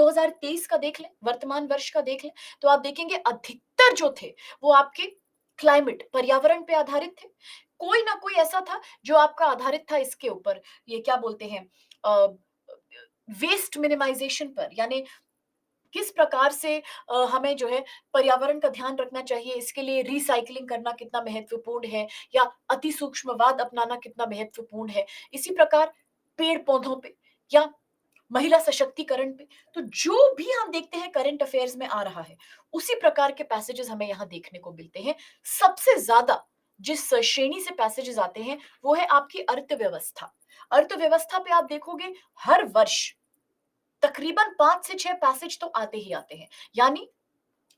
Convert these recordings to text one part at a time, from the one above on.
2023 का देख लें, वर्तमान वर्ष का देख लें, तो आप देखेंगे अधिकतर जो थे वो आपके क्लाइमेट, पर्यावरण पे आधारित थे। कोई ना कोई ऐसा था जो आपका आधारित था इसके ऊपर, ये क्या बोलते हैं, वेस्ट मिनिमाइजेशन पर, यानी किस प्रकार से हमें जो है पर्यावरण का ध्यान रखना चाहिए, इसके लिए रिसाइक्लिंग करना कितना महत्वपूर्ण है, या अति सूक्ष्मवाद अपनाना कितना महत्वपूर्ण है। इसी प्रकार पेड़ पौधों पे, या महिला सशक्तिकरण पे, तो जो भी हम देखते हैं करंट अफेयर्स में आ रहा है, उसी प्रकार के पैसेजेस हमें यहाँ देखने को मिलते हैं। सबसे ज्यादा जिस श्रेणी से पैसेजेस आते हैं वो है आपकी अर्थव्यवस्था। अर्थव्यवस्था पे आप देखोगे हर वर्ष तकरीबन 5 से 6 पैसेज तो आते ही आते हैं। यानी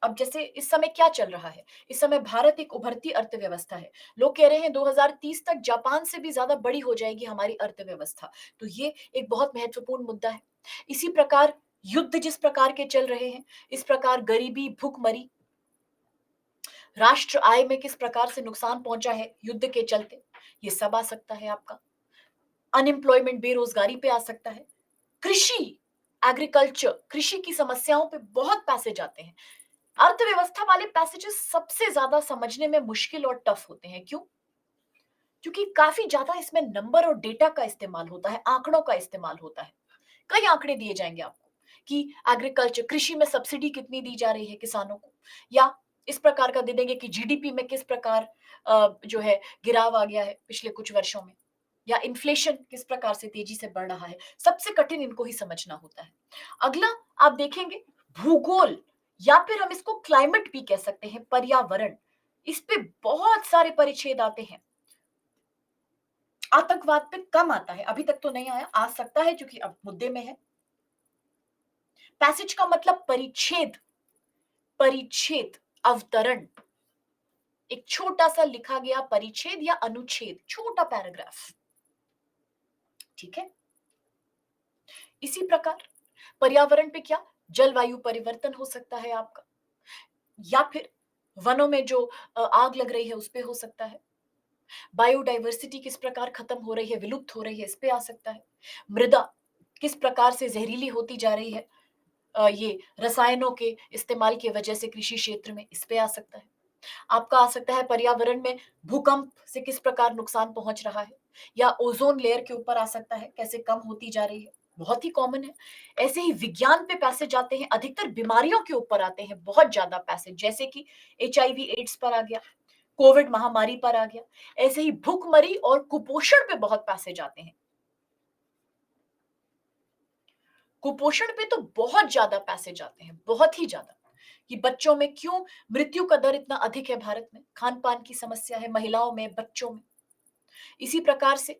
अब जैसे इस समय क्या चल रहा है, इस समय भारत एक उभरती अर्थव्यवस्था है। लोग कह रहे हैं 2030 तक जापान से भी ज्यादा बड़ी हो जाएगी हमारी अर्थव्यवस्था। तो ये एक बहुत महत्वपूर्ण मुद्दा है। इसी प्रकार युद्ध जिस प्रकार के चल रहे हैं, इस प्रकार गरीबी, भूखमरी, राष्ट्र आय में किस प्रकार से नुकसान पहुंचा है युद्ध के चलते, ये सब आ सकता है आपका। अनएम्प्लॉयमेंट, बेरोजगारी पे आ सकता है। कृषि, एग्रीकल्चर, कृषि की समस्याओं पे बहुत पैसे जाते हैं। अर्थव्यवस्था वाले पैसेजेस सबसे ज्यादा समझने में मुश्किल और टफ होते हैं। क्यों? क्योंकि काफी ज्यादा इसमें नंबर और डेटा का इस्तेमाल होता है, आंकड़ों का इस्तेमाल होता है। कई आंकड़े दिए जाएंगे आपको कि एग्रीकल्चर, कृषि में सब्सिडी कितनी दी जा रही है किसानों को, या इस प्रकार का दे देंगे कि जीडीपी में किस प्रकार जो है गिराव आ गया है पिछले कुछ वर्षों में, या इन्फ्लेशन किस प्रकार से तेजी से बढ़ रहा है। सबसे कठिन इनको ही समझना होता है। अगला आप देखेंगे भूगोल, या फिर हम इसको क्लाइमेट भी कह सकते हैं, पर्यावरण। इस पे बहुत सारे परिच्छेद आते हैं। आतंकवाद पे कम आता है, अभी तक तो नहीं आया, आ सकता है क्योंकि अब मुद्दे में है। पैसेज का मतलब परिच्छेद, परिच्छेद, अवतरण, एक छोटा सा लिखा गया परिच्छेद या अनुच्छेद, छोटा पैराग्राफ। ठीक है। इसी प्रकार पर्यावरण पे क्या, जलवायु परिवर्तन हो सकता है आपका, या फिर वनों में जो आग लग रही है उस पे हो सकता है। बायोडाइवर्सिटी किस प्रकार खत्म हो रही है, विलुप्त हो रही है, इस पे आ सकता है। मृदा किस प्रकार से जहरीली होती जा रही है, ये रसायनों के इस्तेमाल की वजह से कृषि क्षेत्र में, इस पे आ सकता है। आपका आ सकता है पर्यावरण में भूकंप से किस प्रकार नुकसान पहुंच रहा है, या ओजोन लेयर के ऊपर आ सकता है, कैसे कम होती जा रही है, बहुत ही कॉमन है। ऐसे ही विज्ञान पे पैसे जाते हैं, अधिकतर बीमारियों के ऊपर आते हैं बहुत ज्यादा पैसे, जैसे कि एचआईवी एड्स पर आ गया, कोविड महामारी पर आ गया। ऐसे ही भूखमरी और कुपोषण पे बहुत पैसे जाते हैं। कुपोषण पे तो बहुत ज्यादा पैसे जाते हैं, बहुत ही ज्यादा, कि बच्चों में क्यों मृत्यु का दर इतना अधिक है भारत में, खान पान की समस्या है महिलाओं में, बच्चों में। इसी प्रकार से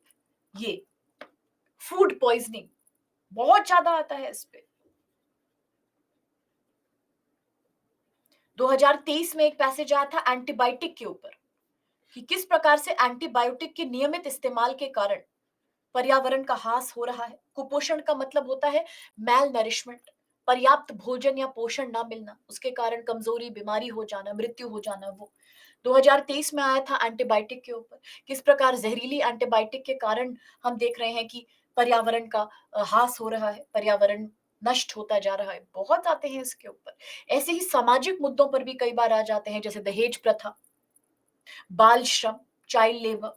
ये फूड पॉइजनिंग बहुत ज्यादा आता है इस पे। 2023 में एक पैसेज आया था एंटीबायोटिक के ऊपर, कि किस प्रकार से एंटीबायोटिक के नियमित इस्तेमाल के कारण पर्यावरण का ह्रास हो रहा है। कुपोषण का मतलब होता है मैल नरिशमेंट, पर्याप्त भोजन या पोषण ना मिलना, उसके कारण कमजोरी, बीमारी हो जाना, मृत्यु हो जाना। वो 2023 में आया था एंटीबायोटिक के ऊपर, किस प्रकार जहरीली एंटीबायोटिक के कारण हम देख रहे हैं कि पर्यावरण का ह्रास हो रहा है, पर्यावरण नष्ट होता जा रहा है। बहुत आते हैं इसके ऊपर। ऐसे ही सामाजिक मुद्दों पर भी कई बार आ जाते हैं, जैसे दहेज प्रथा, बाल श्रम, चाइल्ड लेबर,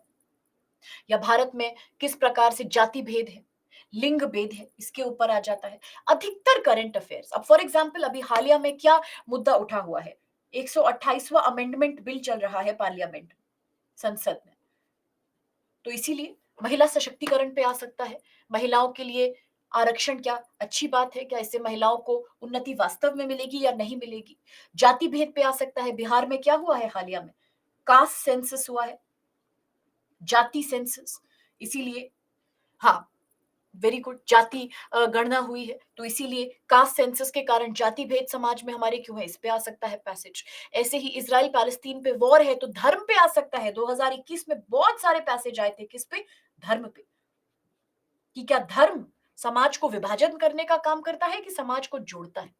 या भारत में किस प्रकार से जाति भेद है, लिंग भेद है, इसके ऊपर आ जाता है। अधिकतर करंट अफेयर्स, अब फॉर एग्जांपल अभी हालिया में क्या मुद्दा उठा हुआ है, 128वां अमेंडमेंट बिल चल रहा है पार्लियामेंट, संसद में। तो इसीलिए महिला सशक्तिकरण पे आ सकता है। महिलाओं के लिए आरक्षण क्या अच्छी बात है, क्या इससे महिलाओं को उन्नति वास्तव में मिलेगी या नहीं मिलेगी। जाति भेद पे आ सकता है। बिहार में क्या हुआ है हालिया में, कास्ट सेंसस हुआ है, जाति सेंसस। इसीलिए हाँ, वेरी गुड, जाति गणना हुई है, तो इसीलिए कास्ट सेंसस के कारण जाति भेद समाज में हमारे क्यों है, इस पे आ सकता है पैसेज। ऐसे ही इजराइल पैलेस्तीन पे वॉर है, तो धर्म पे आ सकता है। 2021 में बहुत सारे पैसेज आए थे, किस पे, धर्म पे, कि क्या धर्म समाज को विभाजन करने का काम करता है कि समाज को जोड़ता है।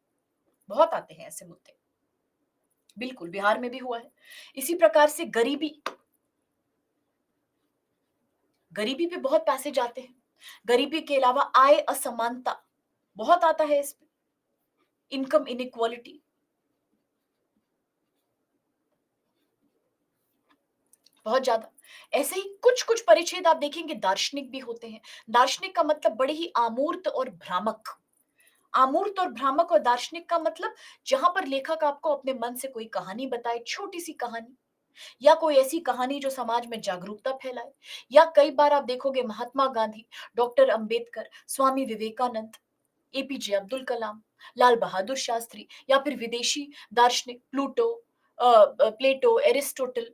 बहुत आते हैं ऐसे मुद्दे। बिल्कुल, बिहार में भी हुआ है। इसी प्रकार से गरीबी, गरीबी पे बहुत पैसे जाते हैं। गरीबी के अलावा आय असमानता बहुत आता है इस पे। इनकम इनइक्वालिटी, बहुत ज्यादा। ऐसे ही कुछ कुछ परिच्छेद आप देखेंगे दार्शनिक भी होते हैं। दार्शनिक का मतलब बड़े ही आमूर्त और भ्रामक। आमूर्त और भ्रामक और दार्शनिक का मतलब जहां पर लेखक आपको अपने मन से कोई कहानी बताए, छोटी सी कहानी, या कोई ऐसी कहानी जो समाज में जागरूकता फैलाए। या कई बार आप देखोगे महात्मा गांधी, डॉक्टर अंबेडकर, स्वामी विवेकानंद, एपीजे अब्दुल कलाम, लाल बहादुर शास्त्री, या फिर विदेशी दार्शनिक प्लेटो, एरिस्टोटल,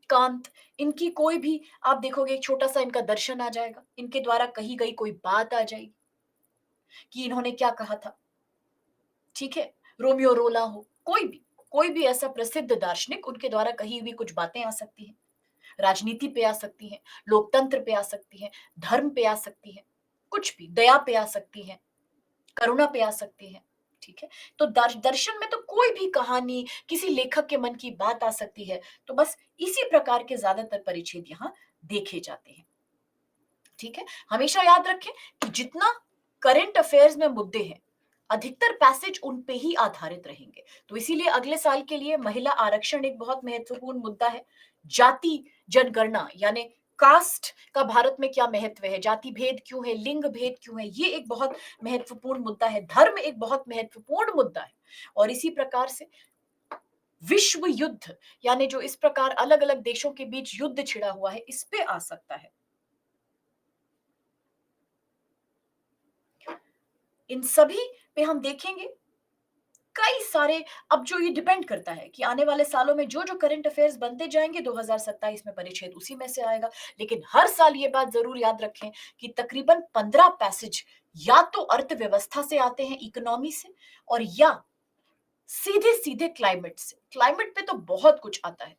कांत, इनकी कोई भी आप देखोगे एक छोटा सा इनका दर्शन आ जाएगा, इनके द्वारा कही गई कोई बात आ जाएगी कि इन्होंने क्या कहा था। ठीक है, रोमियो रोला हो, कोई भी ऐसा प्रसिद्ध दार्शनिक, उनके द्वारा कही हुई कुछ बातें आ सकती हैं, राजनीति पे आ सकती हैं, लोकतंत्र पे आ सकती हैं, धर्म पे आ सकती हैं, कुछ भी, दया पे आ सकती हैं, करुणा पे आ सकती है। ठीक है, तो दर्शन में तो कोई भी कहानी, किसी लेखक के मन की बात आ सकती है। तो बस इसी प्रकार के ज्यादातर परिच्छेद यहाँ देखे जाते हैं। ठीक है, हमेशा याद रखें कि जितना करंट अफेयर्स में मुद्दे हैं, अधिकतर पैसेज उन पे ही आधारित रहेंगे। तो इसीलिए अगले साल के लिए महिला आरक्षण एक बहुत महत्वपूर्ण मुद्दा है। जाति जनगणना यानी कास्ट का भारत में क्या महत्व है, जाति भेद क्यों है, लिंग भेद क्यों है, ये एक बहुत महत्वपूर्ण मुद्दा है। धर्म एक बहुत महत्वपूर्ण मुद्दा है। और इसी प्रकार से विश्व युद्ध, यानी जो इस प्रकार अलग अलग देशों के बीच युद्ध छिड़ा हुआ है, इस पे आ सकता है। इन सभी पे हम देखेंगे कई सारे। अब जो ये डिपेंड करता है कि आने वाले सालों में जो जो करंट अफेयर्स बनते जाएंगे, 2027 में परिच्छेद उसी में से आएगा। लेकिन हर साल ये बात जरूर याद रखें कि तकरीबन 15 पैसेज या तो अर्थव्यवस्था से आते हैं, इकोनॉमी से, और या सीधे सीधे क्लाइमेट से। क्लाइमेट पे तो बहुत कुछ आता है,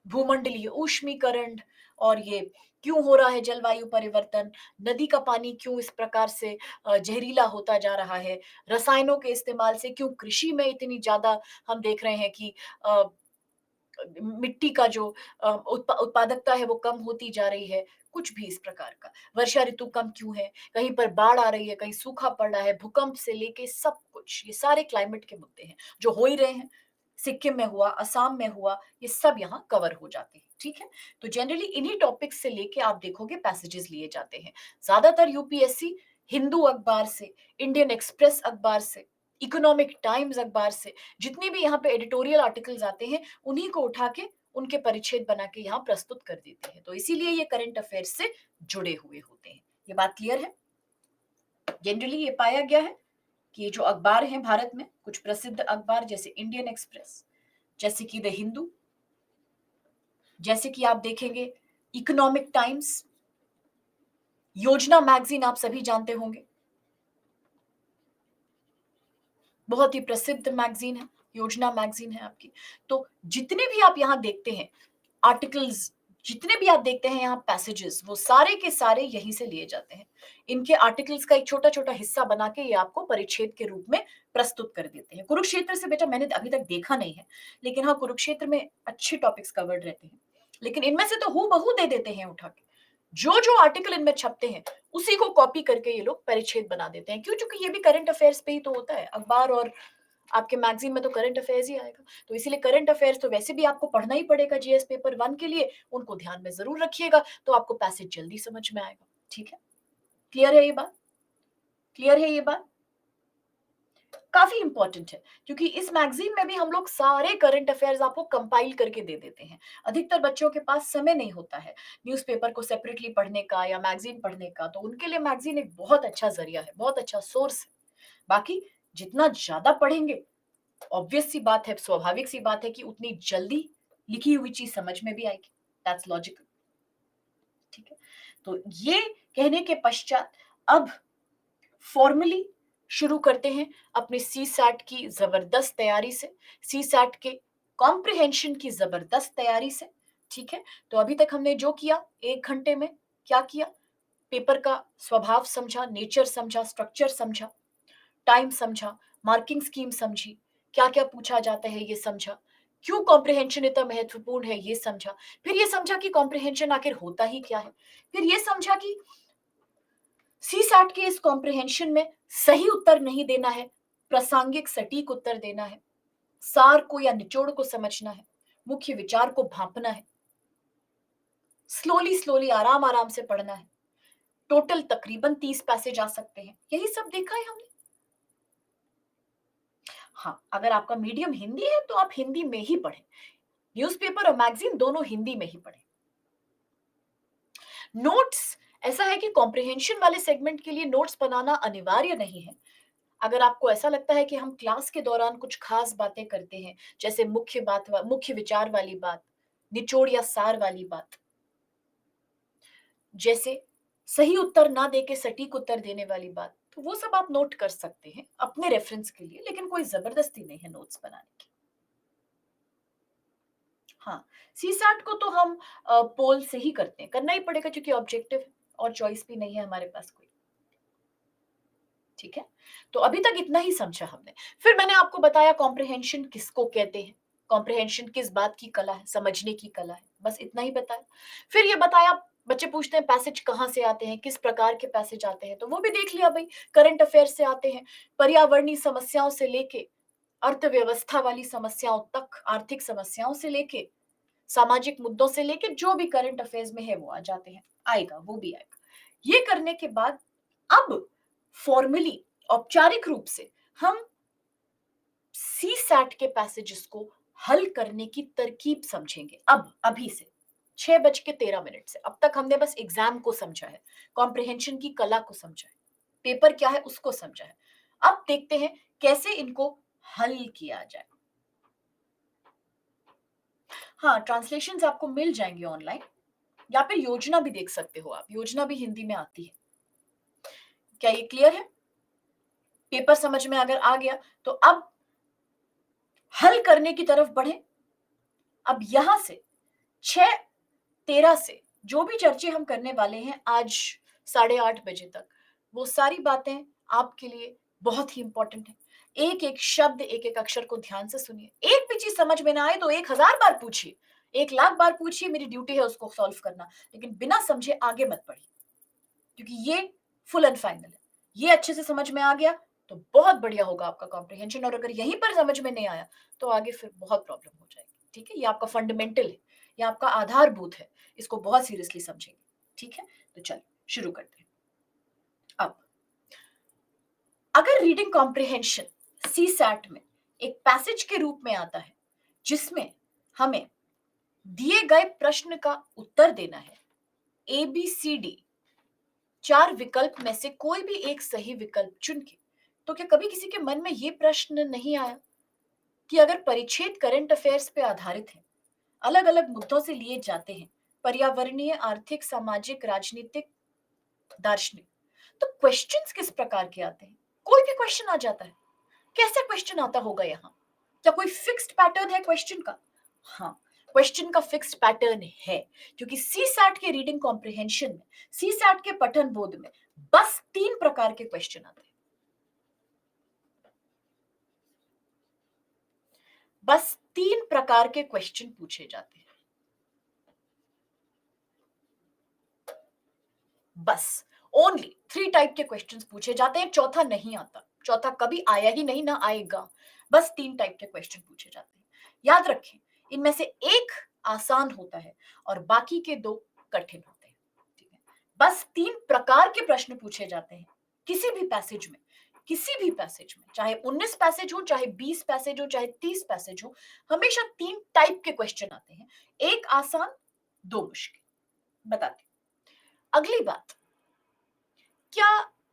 भूमंडलीय ऊष्मीकरण, और ये क्यों हो रहा है जलवायु परिवर्तन, नदी का पानी क्यों इस प्रकार से जहरीला होता जा रहा है, रसायनों के इस्तेमाल से क्यों कृषि में इतनी ज्यादा हम देख रहे हैं कि अ, मिट्टी का जो उत्पादकता है वो कम होती जा रही है। कुछ भी इस प्रकार का, वर्षा ऋतु कम क्यों है, कहीं पर बाढ़ आ रही है, कहीं सूखा पड़ रहा है, भूकंप से लेके सब कुछ, ये सारे क्लाइमेट के मुद्दे हैं जो हो ही रहे हैं। सिक्किम में हुआ, असम में हुआ, ये सब यहाँ कवर हो जाते हैं। ठीक है, तो जनरली इन्हीं टॉपिक्स से लेके आप देखोगे पैसेजेस लिए जाते हैं। ज्यादातर यूपीएससी हिंदू अखबार से, इंडियन एक्सप्रेस अखबार से, इकोनॉमिक टाइम्स अखबार से, जितने भी यहाँ पे एडिटोरियल आर्टिकल्स आते हैं, उन्हीं को उठा के उनके परिच्छेद बना के यहाँ प्रस्तुत कर देते हैं। तो इसीलिए ये करंट अफेयर्स से जुड़े हुए होते हैं। ये बात क्लियर है? जनरली ये पाया गया है कि जो अखबार हैं भारत में, कुछ प्रसिद्ध अखबार जैसे इंडियन एक्सप्रेस, जैसे कि द हिंदू, जैसे कि आप देखेंगे इकोनॉमिक टाइम्स, योजना मैगजीन आप सभी जानते होंगे, बहुत ही प्रसिद्ध मैगजीन है, योजना मैगजीन है आपकी। तो जितने भी आप यहाँ देखते हैं आर्टिकल्स, जितने भी आप देखते हैं यहाँ पैसेजेस, वो सारे के सारे यहीं से लिए जाते हैं। इनके आर्टिकल्स का एक छोटा छोटा हिस्सा बना के ये आपको परिच्छेद के रूप में प्रस्तुत कर देते हैं। कुरुक्षेत्र से बेटा मैंने अभी तक देखा नहीं है, लेकिन हाँ कुरुक्षेत्र में अच्छे टॉपिक्स कवर्ड रहते हैं। लेकिन इनमें से तो हूबहू दे देते हैं उठा के, जो जो आर्टिकल इनमें छपते हैं उसी को कॉपी करके ये लोग परिच्छेद बना देते हैं। क्यों? क्योंकि ये भी करंट अफेयर्स पे ही तो होता है, अखबार और आपके मैगजीन में तो करंट अफेयर्स ही आएगा। तो इसीलिए करंट अफेयर्स तो वैसे भी आपको पढ़ना ही पड़ेगा जीएस पेपर 1 के लिए, उनको ध्यान में जरूर रखिएगा, तो आपको पैसेज जल्दी समझ में आएगा। ठीक है, क्लियर है ये बात? क्लियर है ये बात? काफी इंपॉर्टेंट है, क्योंकि इस मैगजीन में भी हम लोग सारे करंट अफेयर्स आपको कंपाइल करके दे देते हैं। अधिकतर बच्चों के पास समय नहीं होता है न्यूज़पेपर को सेपरेटली पढ़ने का या मैगजीन पढ़ने का, तो उनके लिए मैगजीन एक बहुत अच्छा जरिया है, बहुत अच्छा सोर्स है। बाकी जितना ज्यादा पढ़ेंगे, ऑब्वियस सी बात है, स्वाभाविक सी बात है कि उतनी जल्दी लिखी हुई चीज समझ में भी आएगी। That's logical. ठीक है, तो ये कहने के पश्चात अब फॉर्मली शुरू करते हैं अपने सी सैट की जबरदस्त तैयारी से, सी सैट के कॉम्प्रिहेंशन की जबरदस्त तैयारी से। ठीक है, तो अभी तक हमने जो किया, 1 घंटे में क्या किया, पेपर का स्वभाव समझा, नेचर समझा, स्ट्रक्चर समझा, टाइम समझा, मार्किंग स्कीम समझी, क्या क्या पूछा जाता है ये समझा, क्यों कॉम्प्रिहेंशन इतना महत्वपूर्ण है ये समझा, फिर ये समझा कि कॉम्प्रिहेंशन आखिर होता ही क्या है, फिर ये समझा कि सी सैट के इस कॉम्प्रिहेंशन में सही उत्तर नहीं देना है, प्रासंगिक सटीक उत्तर देना है, सार को या निचोड़ को समझना है, मुख्य विचार को भांपना है, स्लोली स्लोली आराम आराम से पढ़ना है। टोटल तकरीबन 30 पैसेज आ सकते हैं। यही सब देखा है हमने। हाँ, अगर आपका मीडियम हिंदी है तो आप हिंदी में ही पढ़ें। न्यूज़पेपर और मैगजीन दोनों हिंदी में ही पढ़ें। नोट्स, ऐसा है कि कॉम्प्रिहेंशन वाले सेगमेंट के लिए नोट्स बनाना अनिवार्य नहीं है। अगर आपको ऐसा लगता है कि हम क्लास के दौरान कुछ खास बातें करते हैं, जैसे मुख्य विचार वाली बात, निचोड़ या सार वाली बात, जैसे सही उत्तर ना देके सटीक उत्तर देने वाली बात, तो वो सब आप नोट कर सकते हैं अपने रेफरेंस के लिए, लेकिन कोई जबरदस्ती नहीं है नोट्स बनाने की। हाँ, सीसैट को तो हम पोल से ही करते हैं, करना ही पड़ेगा क्योंकि ऑब्जेक्टिव है और चॉइस भी नहीं है हमारे पास कोई। ठीक है, तो अभी तक इतना ही समझा हमने। फिर मैंने आपको बताया कॉम्प्रिहेंशन किसको कहते हैं, कॉम्प्रिहेंशन किस बात की कला है, समझने की कला है, बस इतना ही बताया। फिर ये बताया, बच्चे पूछते हैं पैसेज कहाँ से आते हैं, किस प्रकार के पैसेज आते हैं, तो वो भी देख लिया भाई। करंट अफेयर से आते हैं, पर्यावरणीय समस्याओं से लेके अर्थव्यवस्था वाली समस्याओं तक, आर्थिक समस्याओं से लेके सामाजिक मुद्दों से लेके जो भी करंट अफेयर्स में है वो आ जाते हैं, आएगा, वो भी आएगा। ये करने के बाद अब फॉर्मली, औपचारिक रूप से हम सी सैट के पैसेजेस को हल करने की तरकीब समझेंगे। अब अभी से 6:13 से। अब तक हमने बस एग्जाम को समझा है, कॉम्प्रिहेंशन की कला को समझा है, पेपर क्या है उसको समझा है। अब देखते हैं कैसे इनको हल किया जाए। हाँ, ट्रांसलेशंस आपको मिल जाएंगे ऑनलाइन, या फिर योजना भी देख सकते हो आप, योजना भी हिंदी में आती है। क्या ये क्लियर है? पेपर समझ में अगर आ गया तो अब हल करने की तरफ बढ़े। अब यहां से 6:13 से जो भी चर्चे हम करने वाले हैं आज 8:30 बजे तक, वो सारी बातें आपके लिए बहुत ही इंपॉर्टेंट है। एक एक शब्द, एक एक अक्षर को ध्यान से सुनिए। एक भी चीज समझ में ना आए तो 1000 बार पूछिए, 1,00,000 बार पूछिए, मेरी ड्यूटी है उसको सॉल्व करना, लेकिन बिना समझे आगे मत बढ़िए, क्योंकि ये फुल एंड फाइनल है। ये अच्छे से समझ में आ गया तो बहुत बढ़िया होगा आपका कॉम्प्रिहेंशन, और अगर यहीं पर समझ में नहीं आया तो आगे फिर बहुत प्रॉब्लम हो जाएगी। ठीक है, ये आपका फंडामेंटल है, ये आपका आधारभूत है, इसको बहुत सीरियसली समझेंगे। ठीक है, तो चलो शुरू करते हैं। अब अगर रीडिंग कॉम्प्रिहेंशन सी सैट में एक पैसेज के रूप में आता है जिसमें हमें दिए गए प्रश्न का उत्तर देना है, ABCD 4 विकल्प में से कोई भी एक सही विकल्प चुन के, तो क्या कभी किसी के मन में ये प्रश्न नहीं आया कि अगर परिच्छेद करंट अफेयर्स पे आधारित है, अलग अलग मुद्दों से लिए जाते हैं, पर्यावरणीय, आर्थिक, सामाजिक, राजनीतिक, दार्शनिक, तो क्वेश्चंस किस प्रकार के आते हैं? कोई भी क्वेश्चन आ जाता है। कैसे क्वेश्चन आता होगा यहाँ? क्या कोई फिक्स्ड पैटर्न है क्वेश्चन का? हाँ, क्वेश्चन का फिक्स्ड पैटर्न है, क्योंकि सी सैट के रीडिंग कॉम्प्रिहेंशन में, सी सैट के पठन बोध में बस 3 प्रकार के क्वेश्चन आते हैं। बस 3 प्रकार के क्वेश्चन पूछे जाते हैं। बस ओनली 3 टाइप के क्वेश्चंस पूछे जाते हैं, चौथा नहीं आता, चौथा कभी आया ही नहीं, ना आएगा। बस 3 टाइप के क्वेश्चन पूछे जाते हैं। याद रखें, इनमें से एक आसान होता है और बाकी के 2 कठिन होते हैं। ठीक है, बस 3 प्रकार के प्रश्न पूछे जाते हैं किसी भी पैसेज में। किसी भी पैसेज में, चाहे 19 पैसेज हो, चाहे 20 पैसेज हो, चाहे 30 पैसेज हो, हमेशा 3 टाइप के क्वेश्चन आते हैं, एक आसान, 2 मुश्किल। बताते, अगली बात, क्या,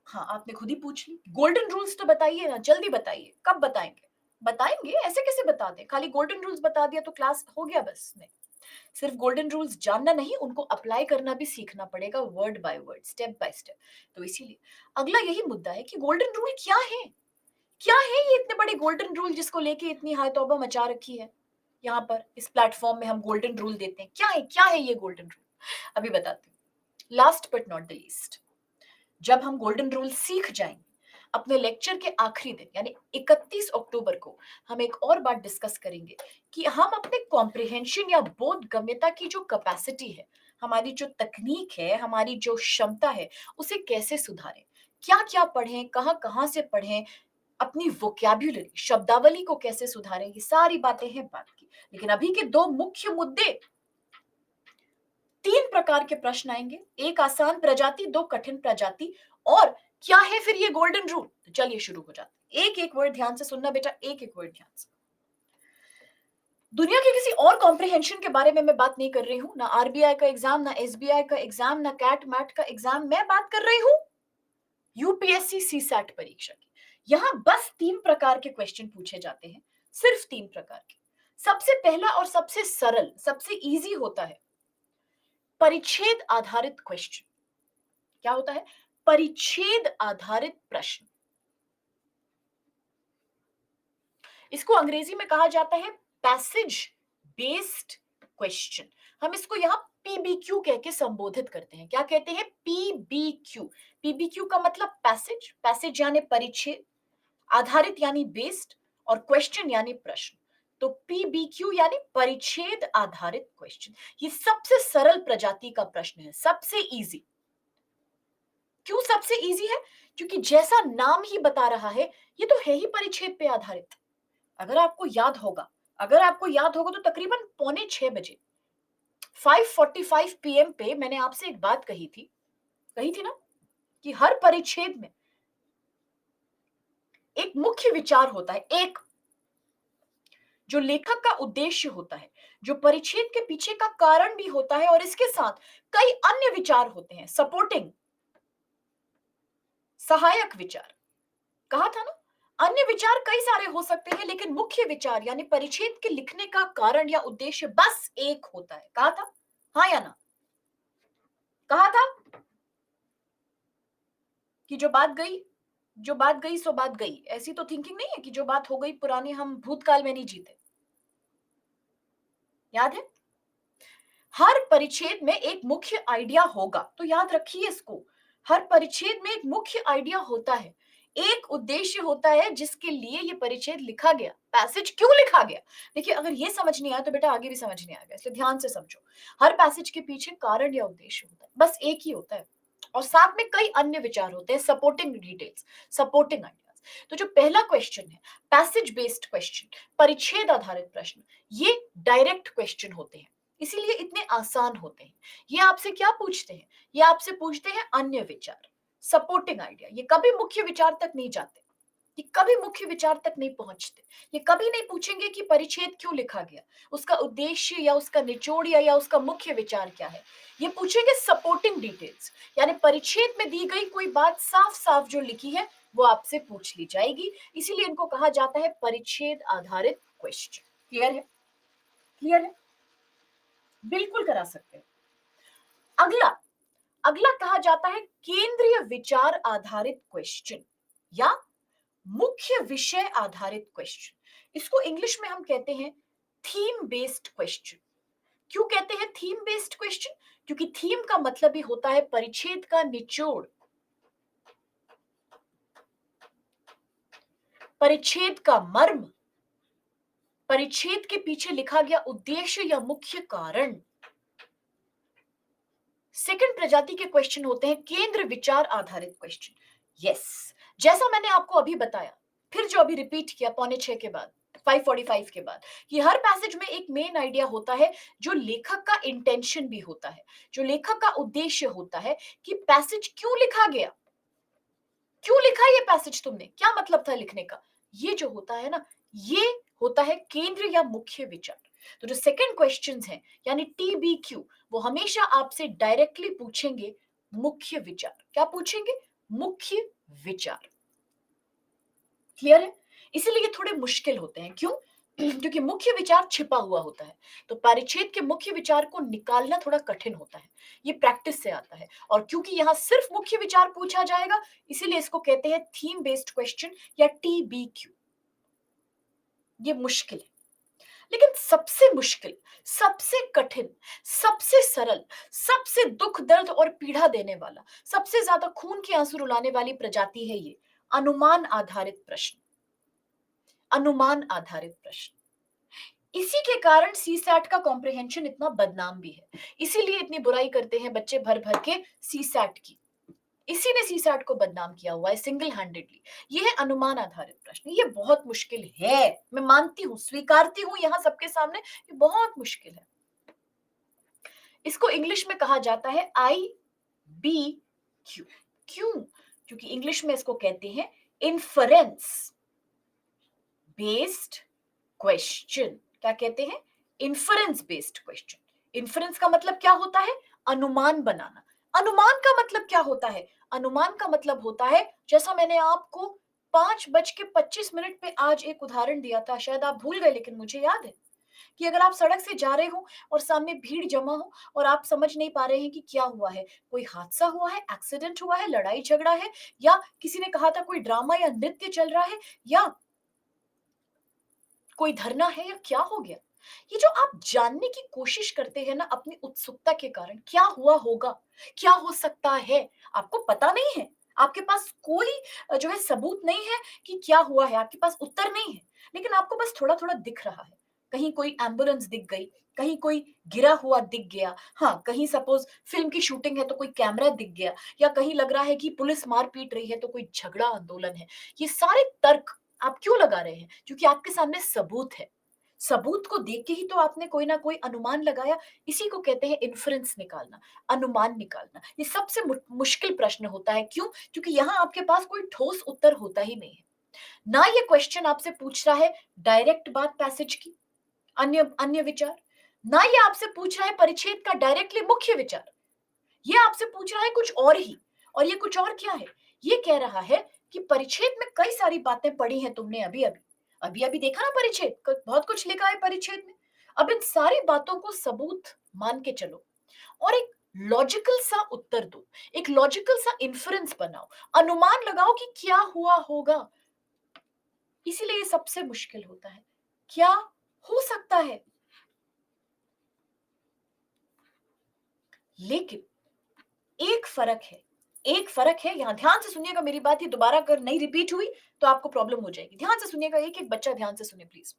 हाँ आपने खुद ही पूछ ली, गोल्डन रूल्स तो बताइए ना, जल्दी बताइए, कब बताएंगे? बताएंगे, ऐसे कैसे बता दें, खाली गोल्डन रूल्स बता दिया तो क्लास हो गया बस? नहीं, सिर्फ गोल्डन रूल्स जानना नहीं, उनको अप्लाई करना भी सीखना पड़ेगा, word by word, step by step. तो इसीलिए अगला यही मुद्दा है कि गोल्डन रूल क्या है? क्या है ये इतने बड़े गोल्डन रूल जिसको लेके इतनी हाय तौबा मचा रखी है? यहाँ पर इस प्लेटफॉर्म में हम गोल्डन रूल देते हैं, क्या है ये गोल्डन रूल? अभी बताते हैं। Last but not the least, जब हम गोल्डन रूल सीख जाएंगे, अपने लेक्चर के आखिरी दिन यानी 31 अक्टूबर को हम एक और बात डिस्कस करेंगे कि हम अपने कॉम्प्रिहेंशन या बोधगम्यता की जो कैपेसिटी है, हमारी जो तकनीक है, हमारी जो क्षमता है, उसे कैसे सुधारें, क्या क्या पढ़ें, कहाँ कहाँ से पढ़ें, अपनी वोकैब्युलरी, शब्दावली को कैसे सुधारें, ये सारी बातें हैं बात की। लेकिन अभी के दो मुख्य मुद्दे, 3 प्रकार के प्रश्न आएंगे, एक आसान प्रजाति, 2 कठिन प्रजाति, और क्या है फिर ये गोल्डन रूल। तो चलिए शुरू हो जाते हैं। एक एक वर्ड ध्यान से सुनना बेटा, एक एक वर्ड ध्यान से। दुनिया के किसी और कॉम्प्रिहेंशन के बारे में मैं बात नहीं कर रही हूं, ना आरबीआई का एग्जाम, ना एसबीआई का एग्जाम, ना कैट मैट का एग्जाम। मैं बात कर रही हूं यूपीएससी सीसैट परीक्षा की। यहां बस 3 प्रकार के क्वेश्चन पूछे जाते हैं, सिर्फ 3 प्रकार के। सबसे पहला और सबसे सरल, सबसे इजी होता है परिच्छेद आधारित क्वेश्चन। क्या होता है? परिच्छेद आधारित प्रश्न। इसको अंग्रेजी में कहा जाता है पैसेज बेस्ड क्वेश्चन। हम इसको यहां पीबीक्यू कह के संबोधित करते हैं। क्या कहते हैं? पीबीक्यू। पीबीक्यू का मतलब पैसेज, पैसेज यानी परिच्छेद, आधारित यानी बेस्ड, और क्वेश्चन यानी प्रश्न। तो पीबीक्यू यानी परिच्छेद आधारित क्वेश्चन। ये सबसे सरल प्रजाति का प्रश्न है, सबसे इजी। क्यों सबसे इजी है? क्योंकि जैसा नाम ही बता रहा है, ये तो है ही परिच्छेद पे आधारित। अगर आपको याद होगा, अगर आपको याद होगा तो तकरीबन 5:45 बजे 5:45 पीएम पे मैंने आपसे एक बात कही थी ना, कि हर परिच्छेद में एक मुख्य विचार होता है, एक जो लेखक का उद्देश्य होता है, जो परिच्छेद के पीछे का कारण भी होता है, और इसके साथ कई अन्य विचार होते हैं, सपोर्टिंग, सहायक विचार। कहा था ना, अन्य विचार कई सारे हो सकते हैं, लेकिन मुख्य विचार यानी परिच्छेद के लिखने का कारण या उद्देश्य बस एक होता है। कहा था? हाँ या ना? कहा था कि जो बात गई सो बात गई। ऐसी तो थिंकिंग नहीं है कि जो बात हो गई पुरानी, हम भूतकाल में नहीं जीते। याद है? हर परिच्छेद में एक मुख्य आइडिया होगा, तो याद रखिए इसको। हर परिच्छेद में एक मुख्य आइडिया होता है, एक उद्देश्य होता है जिसके लिए ये परिच्छेद लिखा गया, पैसेज क्यों लिखा गया। देखिए, अगर ये समझ नहीं आया तो बेटा आगे भी समझ नहीं आएगा, इसलिए ध्यान से समझो। हर पैसेज के पीछे कारण या उद्देश्य होता है, बस एक ही होता है, और साथ में कई अन्य विचार होते हैं, सपोर्टिंग डिटेल्स, सपोर्टिंग आइडियाज। तो जो पहला क्वेश्चन है, पैसेज बेस्ड क्वेश्चन, परिच्छेद आधारित प्रश्न, ये डायरेक्ट क्वेश्चन होते हैं, इसीलिए इतने आसान होते हैं। ये आपसे क्या पूछते हैं? ये आपसे पूछते हैं अन्य विचार, सपोर्टिंग आइडिया। ये कभी मुख्य विचार तक नहीं जाते, ये कभी मुख्य विचार तक नहीं पहुंचते। ये कभी नहीं पूछेंगे कि परिच्छेद क्यों लिखा गया, उसका उद्देश्य या उसका निचोड़ या उसका मुख्य विचार क्या है। ये पूछेंगे सपोर्टिंग डिटेल्स, यानी परिच्छेद में दी गई कोई बात साफ साफ जो लिखी है वो आपसे पूछ ली जाएगी। इसीलिए इनको कहा जाता है परिच्छेद आधारित क्वेश्चन। क्लियर है? क्लियर है? बिल्कुल करा सकते हैं। अगला अगला कहा जाता है केंद्रीय विचार आधारित क्वेश्चन या मुख्य विषय आधारित क्वेश्चन। इसको इंग्लिश में हम कहते हैं थीम बेस्ड क्वेश्चन। क्यों कहते हैं थीम बेस्ड क्वेश्चन? क्योंकि थीम का मतलब ही होता है परिच्छेद का निचोड़, परिच्छेद का मर्म, परिच्छेद के पीछे लिखा गया उद्देश्य या मुख्य कारण। सेकंड प्रजाति के क्वेश्चन होते हैं केंद्र विचार आधारित क्वेश्चन। यस, जैसा मैंने आपको अभी बताया, फिर जो अभी रिपीट किया 5:45 के बाद, 5:45 के बाद, कि हर पैसेज में एक मेन आइडिया होता है, जो लेखक का इंटेंशन भी होता है, जो लेखक का उद्देश्य होता है, कि पैसेज क्यों लिखा गया, क्यों लिखा ये पैसेज तुमने, क्या मतलब था लिखने का। ये जो होता है ना, ये होता है केंद्र या मुख्य विचार। तो जो सेकंड क्वेश्चंस हैं यानी टीबीक्यू, वो हमेशा आपसे डायरेक्टली पूछेंगे मुख्य विचार। क्या पूछेंगे? मुख्य विचार। क्लियर है? इसीलिए ये थोड़े मुश्किल होते हैं। क्यों? क्योंकि मुख्य विचार छिपा हुआ होता है, तो परिच्छेद के मुख्य विचार को निकालना थोड़ा कठिन होता है। ये प्रैक्टिस से आता है, और क्योंकि यहां सिर्फ मुख्य विचार पूछा जाएगा, इसीलिए इसको कहते हैं थीम बेस्ड क्वेश्चन या टीबीक्यू। ये मुश्किल है, लेकिन सबसे मुश्किल, सबसे कठिन, सबसे सरल, सबसे दुख दर्द और पीड़ा देने वाला, सबसे ज्यादा खून के आंसू रुलाने वाली प्रजाति है ये अनुमान आधारित प्रश्न। अनुमान आधारित प्रश्न। इसी के कारण सीसैट का कॉम्प्रिहेंशन इतना बदनाम भी है, इसीलिए इतनी बुराई करते हैं बच्चे भर भर के सीसैट की। इसी ने सीसैट को बदनाम किया हुआ है सिंगल हैंडेडली। ये है अनुमान आधारित प्रश्न। ये बहुत मुश्किल है, मैं मानती हूं, स्वीकारती हूं यहां सबके सामने, ये बहुत मुश्किल है। इसको इंग्लिश में कहा जाता है IBQ। क्यों? क्योंकि इंग्लिश में इसको कहते हैं इन्फरेंस बेस्ड क्वेश्चन। क्या कहते हैं? Inference based question. इन्फरेंस का मतलब क्या होता है? अनुमान बनाना। अनुमान का मतलब क्या होता है? अनुमान का मतलब होता है, जैसा मैंने आपको 5:25 पे आज एक उदाहरण दिया था, शायद आप भूल गए लेकिन मुझे याद है, कि अगर आप सड़क से जा रहे हो और सामने भीड़ जमा हो और आप समझ नहीं पा रहे हैं कि क्या हुआ है, कोई हादसा हुआ है, एक्सीडेंट हुआ है, लड़ाई झगड़ा है, या किसी ने कहा था कोई ड्रामा या नृत्य चल रहा है, या कोई धरना है, या क्या हो गया। ये जो आप जानने की कोशिश करते हैं ना अपनी उत्सुकता के कारण, क्या हुआ होगा, क्या हो सकता है, आपको पता नहीं है, आपके पास कोई जो है सबूत नहीं है कि क्या हुआ है, आपके पास उत्तर नहीं है, लेकिन आपको बस थोड़ा थोड़ा दिख रहा है। कहीं कोई एम्बुलेंस दिख गई, कहीं कोई गिरा हुआ दिख गया, हाँ कहीं सपोज फिल्म की शूटिंग है तो कोई कैमरा दिख गया, या कहीं लग रहा है कि पुलिस मार पीट रही है तो कोई झगड़ा आंदोलन है। ये सारे तर्क आप क्यों लगा रहे हैं? क्योंकि आपके सामने सबूत है। सबूत को देख के ही तो आपने कोई ना कोई अनुमान लगाया। इसी को कहते हैं इन्फरेंस निकालना, अनुमान निकालना। ये सबसे मुश्किल प्रश्न होता है। क्यों? क्योंकि यहाँ आपके पास कोई ठोस उत्तर होता ही नहीं है। ना ये क्वेश्चन आपसे पूछ रहा है डायरेक्ट बात पैसेज की, अन्य अन्य विचार, ना ये आपसे पूछ रहा है परिच्छेद का डायरेक्टली मुख्य विचार। ये आपसे पूछ रहा है कुछ और ही। और ये कुछ और क्या है? ये कह रहा है कि परिच्छेद में कई सारी बातें पढ़ी हैं तुमने अभी अभी, अभी अभी देखा ना परिच्छेद, बहुत कुछ लिखा है परिच्छेद में। अब इन सारी बातों को सबूत मान के चलो और एक लॉजिकल सा उत्तर दो, एक लॉजिकल सा इन्फरेंस बनाओ, अनुमान लगाओ कि क्या हुआ होगा। इसीलिए ये सबसे मुश्किल होता है। क्या हो सकता है? लेकिन एक फर्क है, एक फर्क है, यहां ध्यान से सुनिएगा मेरी बात, ये दोबारा अगर नहीं रिपीट हुई तो आपको प्रॉब्लम हो जाएगी। ध्यान से सुनिएगा, एक एक बच्चा ध्यान से सुने प्लीज।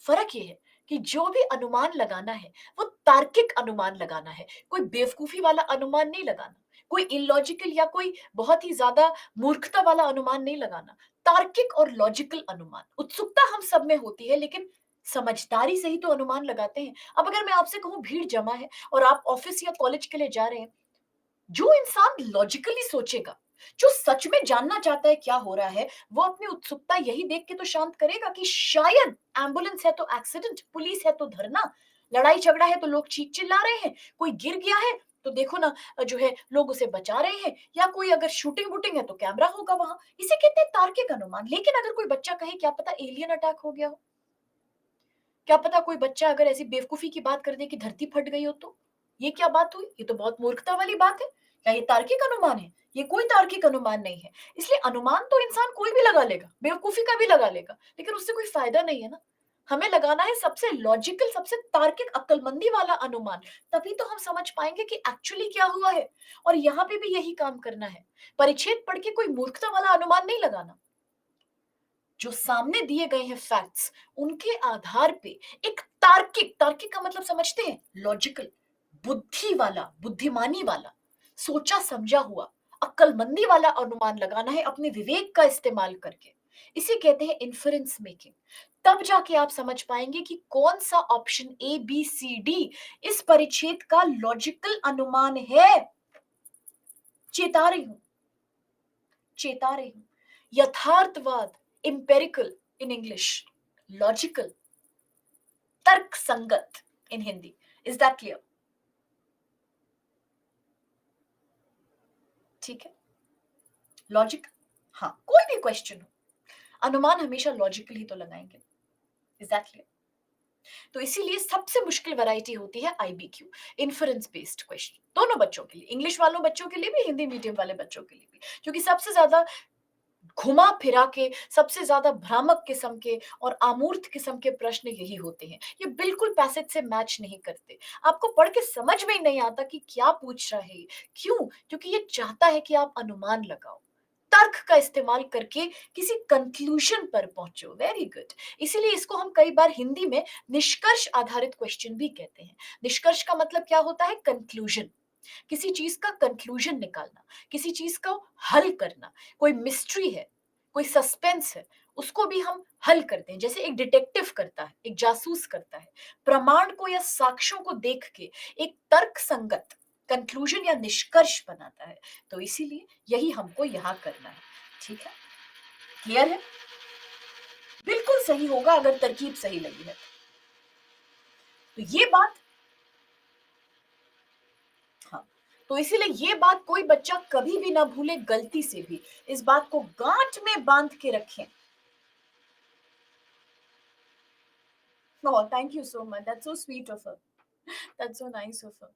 फर्क ये है कि जो भी अनुमान लगाना है वो तार्किक अनुमान लगाना है, कोई बेवकूफी वाला अनुमान नहीं लगाना, कोई इलॉजिकल या कोई बहुत ही ज्यादा मूर्खता वाला अनुमान नहीं लगाना। तार्किक और लॉजिकल अनुमान। उत्सुकता हम सब में होती है, लेकिन समझदारी से ही तो अनुमान लगाते हैं। अब अगर मैं आपसे कहूं भीड़ जमा है और आप ऑफिस या कॉलेज के लिए जा रहे हैं, जो इंसान लॉजिकली सोचेगा, जो सच में जानना चाहता है क्या हो रहा है, वो अपनी उत्सुकता यही देख के तो शांत करेगा कि शायद एम्बुलेंस है तो एक्सीडेंट, पुलिस है तो धरना, लड़ाई झगड़ा है तो लोग चीख चिल्ला रहे हैं, कोई गिर गया है तो देखो ना जो है लोग उसे बचा रहे हैं, या कोई अगर शूटिंग वूटिंग है तो कैमरा होगा वहां। इसे कहते हैं तार्किक अनुमान। लेकिन अगर कोई बच्चा कहे क्या पता एलियन अटैक हो गया हो, क्या पता कोई बच्चा अगर ऐसी बेवकूफी की बात कर दे कि धरती फट गई हो, तो ये क्या बात हुई? ये तो बहुत मूर्खता वाली बात है। क्या ये तार्किक अनुमान है? ये कोई तार्किक अनुमान नहीं है। इसलिए अनुमान तो इंसान कोई भी लगा लेगा, बेवकूफी का भी लगा लेगा, लेकिन उससे कोई फायदा नहीं है ना। हमें लगाना है सबसे लॉजिकल, सबसे तार्किक, अक्लमंदी वाला अनुमान। तभी तो हम समझ पाएंगे कि एक्चुअली क्या हुआ है। और यहाँ पे भी यही काम करना है। परिच्छेद पढ़ के कोई मूर्खता वाला अनुमान नहीं लगाना। जो सामने दिए गए हैं फैक्ट्स, उनके आधार पे एक तार्किक, तार्किक का मतलब समझते हैं? लॉजिकल, बुद्धि वाला, बुद्धिमानी वाला, सोचा समझा हुआ, अक्लमंदी वाला अनुमान लगाना है अपने विवेक का इस्तेमाल करके। इसे कहते हैं इन्फरेंस मेकिंग। तब जाके आप समझ पाएंगे कि कौन सा ऑप्शन ABCD इस परिच्छेद का लॉजिकल अनुमान है। चेता रही हूं, चेता रही हूं। यथार्थवाद, इंपेरिकल इन इंग्लिश, लॉजिकल, तर्क संगत in Hindi. Is that clear? ठीक है, लॉजिक। हाँ, कोई भी क्वेश्चन हो, अनुमान हमेशा लॉजिकल ही तो लगाएंगे। Is that clear? तो इसीलिए सबसे मुश्किल वैरायटी होती है IBQ, इन्फरेंस बेस्ड क्वेश्चन, दोनों बच्चों के लिए, इंग्लिश वालों बच्चों के लिए भी, हिंदी मीडियम वाले बच्चों के लिए भी। क्योंकि सबसे ज्यादा घुमा फिरा के, सबसे ज्यादा भ्रामक किस्म के और अमूर्त किस्म के प्रश्न यही होते हैं। ये बिल्कुल पैसेज से मैच नहीं करते। आपको पढ़ के समझ में ही नहीं आता कि क्या पूछ रहा है। क्यों? क्योंकि ये चाहता है कि आप अनुमान लगाओ, तर्क का इस्तेमाल करके किसी कंक्लूजन पर पहुंचो। Very good. इसीलिए इसको हम कई बार हिंदी में निष्कर्ष आधारित क्वेश्चन भी कहते हैं। निष्कर्ष का मतलब क्या होता है? कंक्लूजन। किसी चीज का कंक्लूजन निकालना, किसी चीज का हल करना, कोई मिस्ट्री है, कोई सस्पेंस है, उसको भी हम हल करते हैं, जैसे एक डिटेक्टिव करता है, एक जासूस करता है, प्रमाण को या साक्ष्यों को देख के एक तर्क संगत कंक्लूजन या निष्कर्ष बनाता है। तो इसीलिए यही हमको यहाँ करना है। ठीक है, क्लियर है? बिल्कुल सही होगा अगर तरकीब सही लगी है तो ये बात, हाँ, तो इसीलिए ये बात कोई बच्चा कभी भी ना भूले, गलती से भी इस बात को गांठ में बांध के रखें। Oh, thank you so much. That's so sweet of her. That's so nice of her.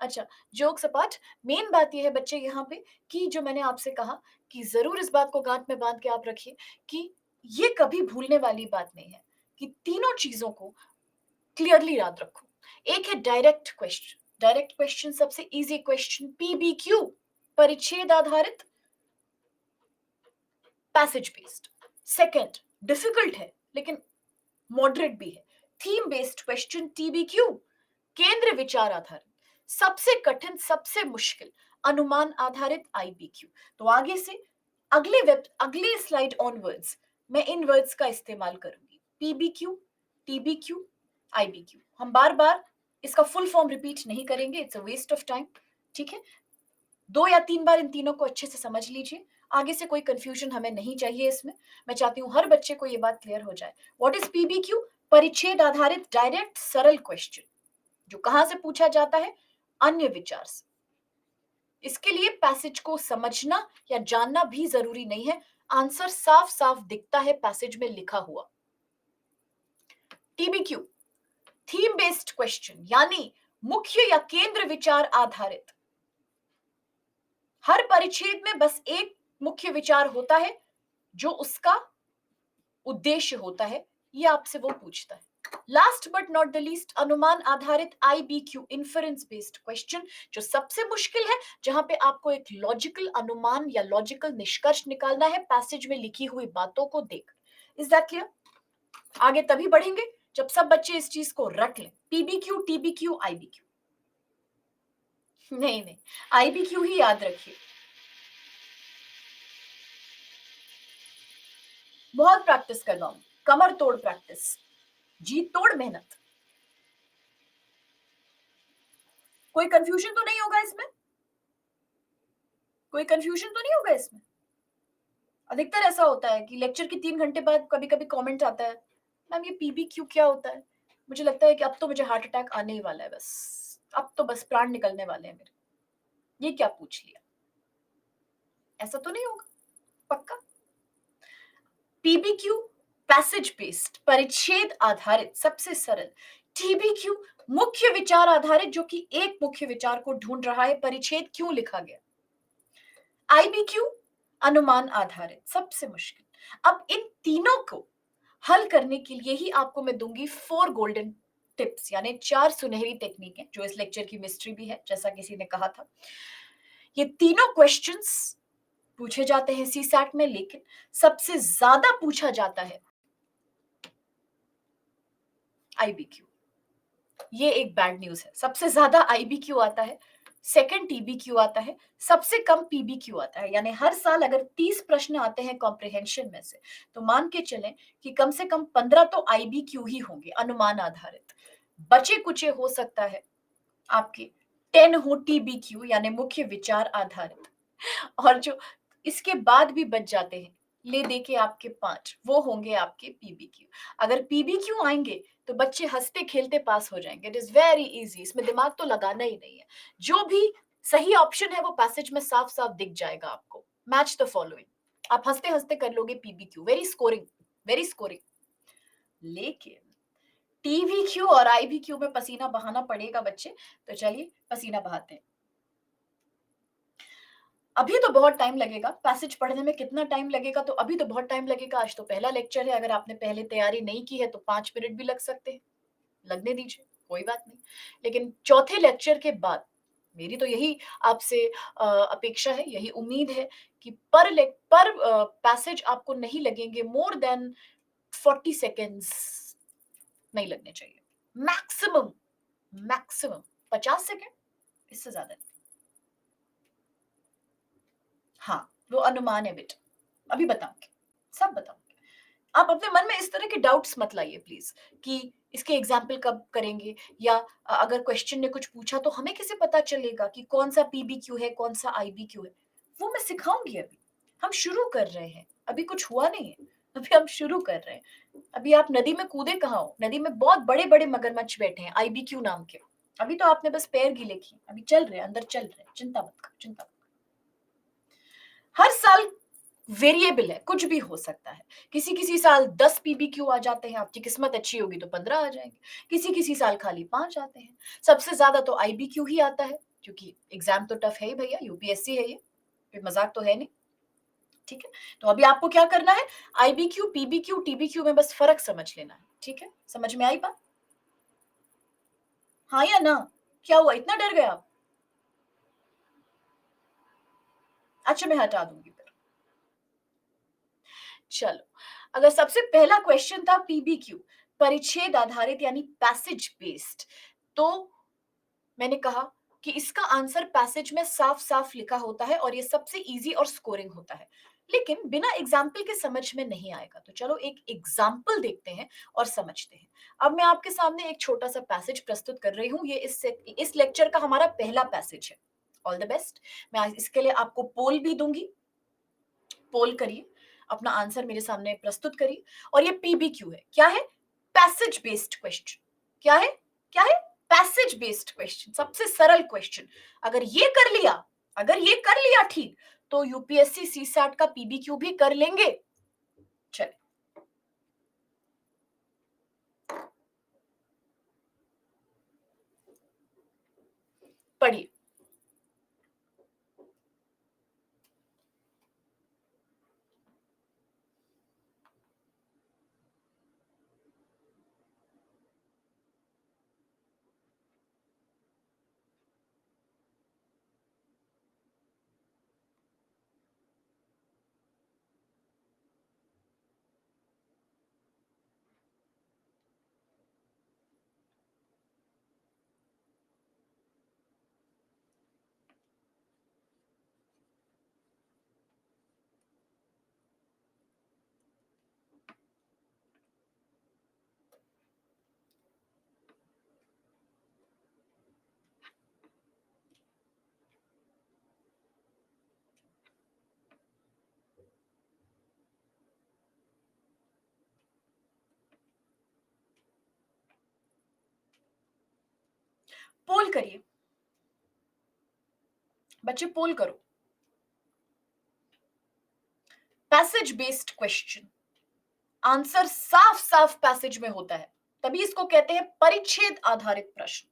अच्छा, जोक्स अपार्ट, मेन बात ये है बच्चे यहाँ पे कि जो मैंने आपसे कहा कि जरूर इस बात को गांठ में बांध के आप रखिए कि ये कभी भूलने वाली बात नहीं है कि तीनों चीजों को क्लियरली याद रखो। एक है डायरेक्ट क्वेश्चन, डायरेक्ट क्वेश्चन सबसे इजी क्वेश्चन, पीबीक्यू, परिच्छेद आधारित, पैसेज बेस्ड। सेकंड, डिफिकल्ट है लेकिन मॉडरेट भी है, थीम बेस्ड क्वेश्चन, टीबीक्यू, केंद्र विचार आधारित। सबसे कठिन, सबसे मुश्किल, अनुमान आधारित, आईबीक्यू। तो आगे से अगले स्लाइड ऑनवर्ड्स मैं इन वर्ड्स का इस्तेमाल करूंगी, पीबीक्यू, टीबीक्यू, आईबीक्यू। हम बार बार इसका फुल फॉर्म रिपीट नहीं करेंगे, it's a waste of time. ठीक है, 2 या 3 बार इन तीनों को अच्छे से समझ लीजिए, आगे से कोई कंफ्यूजन हमें नहीं चाहिए इसमें। मैं चाहती हूँ हर बच्चे को ये बात क्लियर हो जाए। What is PBQ? परिच्छेद आधारित डायरेक्ट सरल क्वेश्चन, जो कहां से पूछा जाता है? अन्य विचार से। इसके लिए पैसेज को समझना या जानना भी जरूरी नहीं है, आंसर साफ साफ दिखता है पैसेज में लिखा हुआ। टीबीक्यू, थीम बेस्ड क्वेश्चन, यानी मुख्य या केंद्र विचार आधारित। हर परिच्छेद में बस एक मुख्य विचार होता है जो उसका उद्देश्य होता है, ये आपसे वो पूछता है। Last but not the least, अनुमान आधारित, आईबीक्यू, इन्फरेंस बेस्ड क्वेश्चन, जो सबसे मुश्किल है, जहां पे आपको एक लॉजिकल अनुमान या लॉजिकल निष्कर्ष निकालना है पैसेज में लिखी हुई बातों को देख। Is that clear? आगे तभी बढ़ेंगे जब सब बच्चे इस चीज को रट लें, पीबीक्यू, टीबीक्यू, आईबीक्यू। नहीं नहीं, आईबीक्यू ही याद रखिए। बहुत प्रैक्टिस करवाऊं, कमर तोड़ प्रैक्टिस, जी तोड़ मेहनत। कोई कंफ्यूजन तो नहीं होगा इसमें? कोई कंफ्यूजन तो नहीं होगा इसमें? अधिकतर ऐसा होता है कि लेक्चर के 3 घंटे बाद कभी कभी कमेंट आता है, मैम ये पीबीक्यू क्या होता है? मुझे लगता है कि अब तो मुझे हार्ट अटैक आने ही वाला है, बस अब तो बस प्राण निकलने वाले हैं मेरे, ये क्या पूछ लिया। ऐसा तो नहीं होगा? पक्का? पीबीक्यू पैसेज बेस्ड, परिच्छेद आधारित, सबसे सरल। टीबीक्यू मुख्य विचार आधारित, जो कि एक मुख्य विचार को ढूंढ रहा है, परिच्छेद क्यों लिखा गया। आईबीक्यू अनुमान आधारित, सबसे मुश्किल। अब इन तीनों को हल करने के लिए ही आपको मैं दूंगी 4 गोल्डन टिप्स, यानी 4 सुनहरी टेक्निकें, जो इस लेक्चर की मिस्ट्री भी है, जैसा किसी ने कहा था। ये तीनों क्वेश्चंस पूछे जाते हैं सीसैट में, लेकिन सबसे ज्यादा पूछा जाता है आईबीक्यू। ये एक बैड न्यूज है, सबसे ज्यादा आईबीक्यू आता है, सेकंड टीबीक्यू आता है, सबसे कम पीबीक्यू आता है। यानी हर साल अगर 30 प्रश्न आते हैं कॉम्प्रिहेंशन में से, तो मान के चलें कि कम से कम 15 तो आईबीक्यू ही होंगे, अनुमान आधारित। बचे कुचे हो सकता है आपके 10 हो टीबीक्यू, यानी मुख्य विचार आधारित, और जो इसके बाद भी बच जाते हैं, ले दे के आपके 5, वो होंगे आपके पीबीक्यू। अगर पीबीक्यू आएंगे तो बच्चे हंसते खेलते पास हो जाएंगे, इट इज वेरी इजी, इसमें दिमाग तो लगाना ही नहीं है। जो भी सही ऑप्शन है वो पैसेज में साफ साफ दिख जाएगा आपको। मैच द फॉलोइंग, आप हंसते हंसते कर लोगे पीबीक्यू, वेरी स्कोरिंग, वेरी स्कोरिंग। लेकिन टीबीक्यू और आईबीक्यू में पसीना बहाना पड़ेगा बच्चे, तो चलिए पसीना बहाते हैं। अभी तो बहुत टाइम लगेगा, पैसेज पढ़ने में कितना टाइम लगेगा, तो अभी तो बहुत टाइम लगेगा। आज तो पहला लेक्चर है, अगर आपने पहले तैयारी नहीं की है तो 5 मिनट भी लग सकते हैं, लगने दीजिए, कोई बात नहीं। लेकिन चौथे लेक्चर के बाद मेरी तो यही आपसे अपेक्षा है, यही उम्मीद है कि पर पैसेज आपको नहीं लगेंगे मोर देन 40 सेकेंड्स, नहीं लगने चाहिए। मैक्सिमम मैक्सिमम 50 सेकेंड, इससे ज्यादा नहीं। हाँ, वो अनुमान है बेटा, अभी बताऊंगी, सब बताऊंगी। आप अपने मन में इस तरह के डाउट्स मत लाइए प्लीज कि इसके एग्जाम्पल कब करेंगे, या अगर क्वेश्चन ने कुछ पूछा तो हमें कैसे पता चलेगा कि कौन सा पीबीक्यू है, कौन सा आईबीक्यू है। वो मैं सिखाऊंगी। अभी हम शुरू कर रहे हैं, अभी कुछ हुआ नहीं है, अभी हम शुरू कर रहे हैं। अभी आप नदी में कूदे कहाँ हो? नदी में बहुत बड़े बड़े मगरमच्छ बैठे हैं आईबीक्यू नाम के। अभी तो आपने बस पैर गीले किए, अभी चल रहे हैं, अंदर चल रहे हैं, चिंता मत करो, चिंता मत करो। हर साल वेरिएबल है, कुछ भी हो सकता है। किसी किसी साल 10 पीबीक्यू आ जाते हैं, आपकी किस्मत अच्छी होगी तो 15 आ जाएंगे, किसी किसी साल खाली 5 आते हैं। सबसे ज्यादा तो आईबीक्यू ही आता है, क्योंकि एग्जाम तो टफ है ही भैया, यूपीएससी है ये मजाक तो है नहीं। ठीक है, तो अभी आपको क्या करना है, आईबीक्यू, पीबीक्यू, टीबीक्यू में बस फर्क समझ लेना है। ठीक है, समझ में आई बात? हाँ या ना? क्या हुआ, इतना डर गए आप? अच्छा, मैं हटा दूंगी फिर। चलो, अगर सबसे पहला क्वेश्चन था पीबीक्यू, परिच्छेद आधारित यानी पैसेज बेस्ड, तो मैंने कहा कि इसका आंसर पैसेज में साफ साफ लिखा होता है और ये सबसे इजी और स्कोरिंग होता है। लेकिन बिना एग्जाम्पल के समझ में नहीं आएगा, तो चलो एक एग्जाम्पल देखते हैं और समझते हैं। अब मैं आपके सामने एक छोटा सा पैसेज प्रस्तुत कर रही हूँ, ये इस लेक्चर का हमारा पहला पैसेज है। All the best. मैं आज इसके लिए आपको पोल भी दूंगी, पोल करिए, अपना आंसर मेरे सामने प्रस्तुत करिए। और ये पीबीक्यू है, क्या है? Passage based question. क्या है? क्या है? पैसेज बेस्ड क्वेश्चन, सबसे सरल क्वेश्चन। अगर ये कर लिया, अगर ये कर लिया ठीक, तो यूपीएससी सीसैट का पीबीक्यू भी कर लेंगे। चलिए पढ़िए। पोल करिए बच्चे, पोल करो। पैसेज बेस्ड क्वेश्चन, आंसर साफ साफ पैसेज में होता है, तभी इसको कहते हैं परिच्छेद आधारित प्रश्न।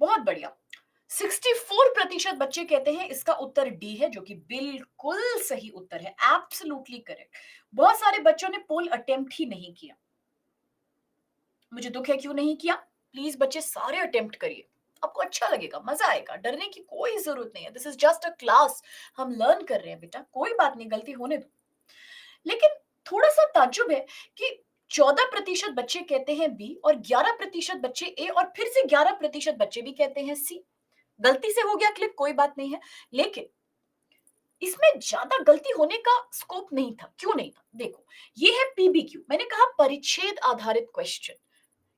बहुत बढ़िया। 64% बच्चे कहते हैं इसका उत्तर डी है, जो कि बिल्कुल सही उत्तर है, एब्सोल्युटली करेक्ट। बहुत सारे बच्चों ने पोल अटेम्प्ट ही नहीं किया, मुझे दुख है क्यों नहीं किया। प्लीज बच्चे सारे अटेम्प्ट करिए, आपको अच्छा लगेगा, मजा आएगा, डरने की कोई जरूरत नहीं है। This is just a class, हम लर्न कर रहे हैं बेटा, कोई बात नहीं, गलती होने दो। लेकिन थोड़ा सा ताज्जुब है कि 14% बच्चे कहते हैं बी और 11% बच्चे ए और फिर से 11% बच्चे भी कहते हैं सी। गलती से हो गया क्लिक, कोई बात नहीं है, लेकिन इसमें ज्यादा गलती होने का स्कोप नहीं था। क्यों नहीं था? देखो, ये है पीबीक्यू, मैंने कहा परिच्छेद आधारित क्वेश्चन।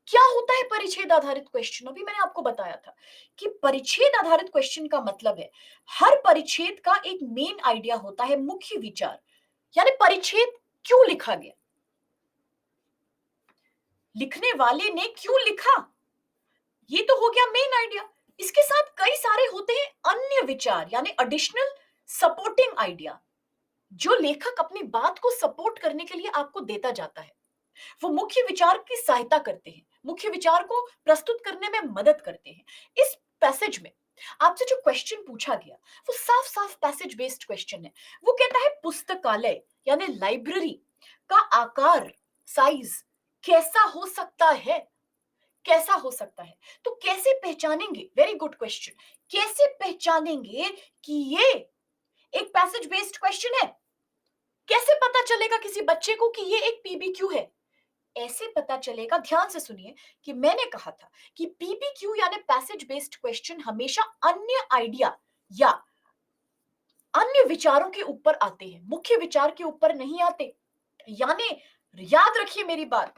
क्या होता है परिच्छेद आधारित क्वेश्चन? अभी मैंने आपको बताया था कि परिच्छेद आधारित क्वेश्चन का मतलब है हर परिच्छेद का एक मेन आइडिया होता है, मुख्य विचार, यानी परिच्छेद क्यों लिखा गया, लिखने वाले ने क्यों लिखा, ये तो हो गया मेन आइडिया। इसके साथ कई सारे होते हैं अन्य विचार, यानी एडिशनल सपोर्टिंग आइडिया, जो लेखक अपनी बात को सपोर्ट करने के लिए आपको देता जाता है। वो मुख्य विचार की सहायता करते हैं, मुख्य विचार को प्रस्तुत करने में मदद करते हैं। इस पैसेज में आपसे जो क्वेश्चन पूछा गया वो साफ साफ पैसेज बेस्ड क्वेश्चन है। वो कहता है पुस्तकालय यानी लाइब्रेरी का आकार, साइज कैसा हो सकता है, कैसा हो सकता है। तो कैसे पहचानेंगे, वेरी गुड क्वेश्चन, कैसे पहचानेंगे कि ये एक पैसेज बेस्ड क्वेश्चन है। कैसे पता चलेगा किसी बच्चे को कि ये एक पीबीक्यू है? ऐसे पता चलेगा, ध्यान से सुनिए, कि मैंने कहा था कि पीबीक्यू यानी पैसेज बेस्ड क्वेश्चन हमेशा अन्य आइडिया या अन्य विचारों के ऊपर आते हैं, मुख्य विचार के ऊपर नहीं आते। यानी याद रखिए मेरी बात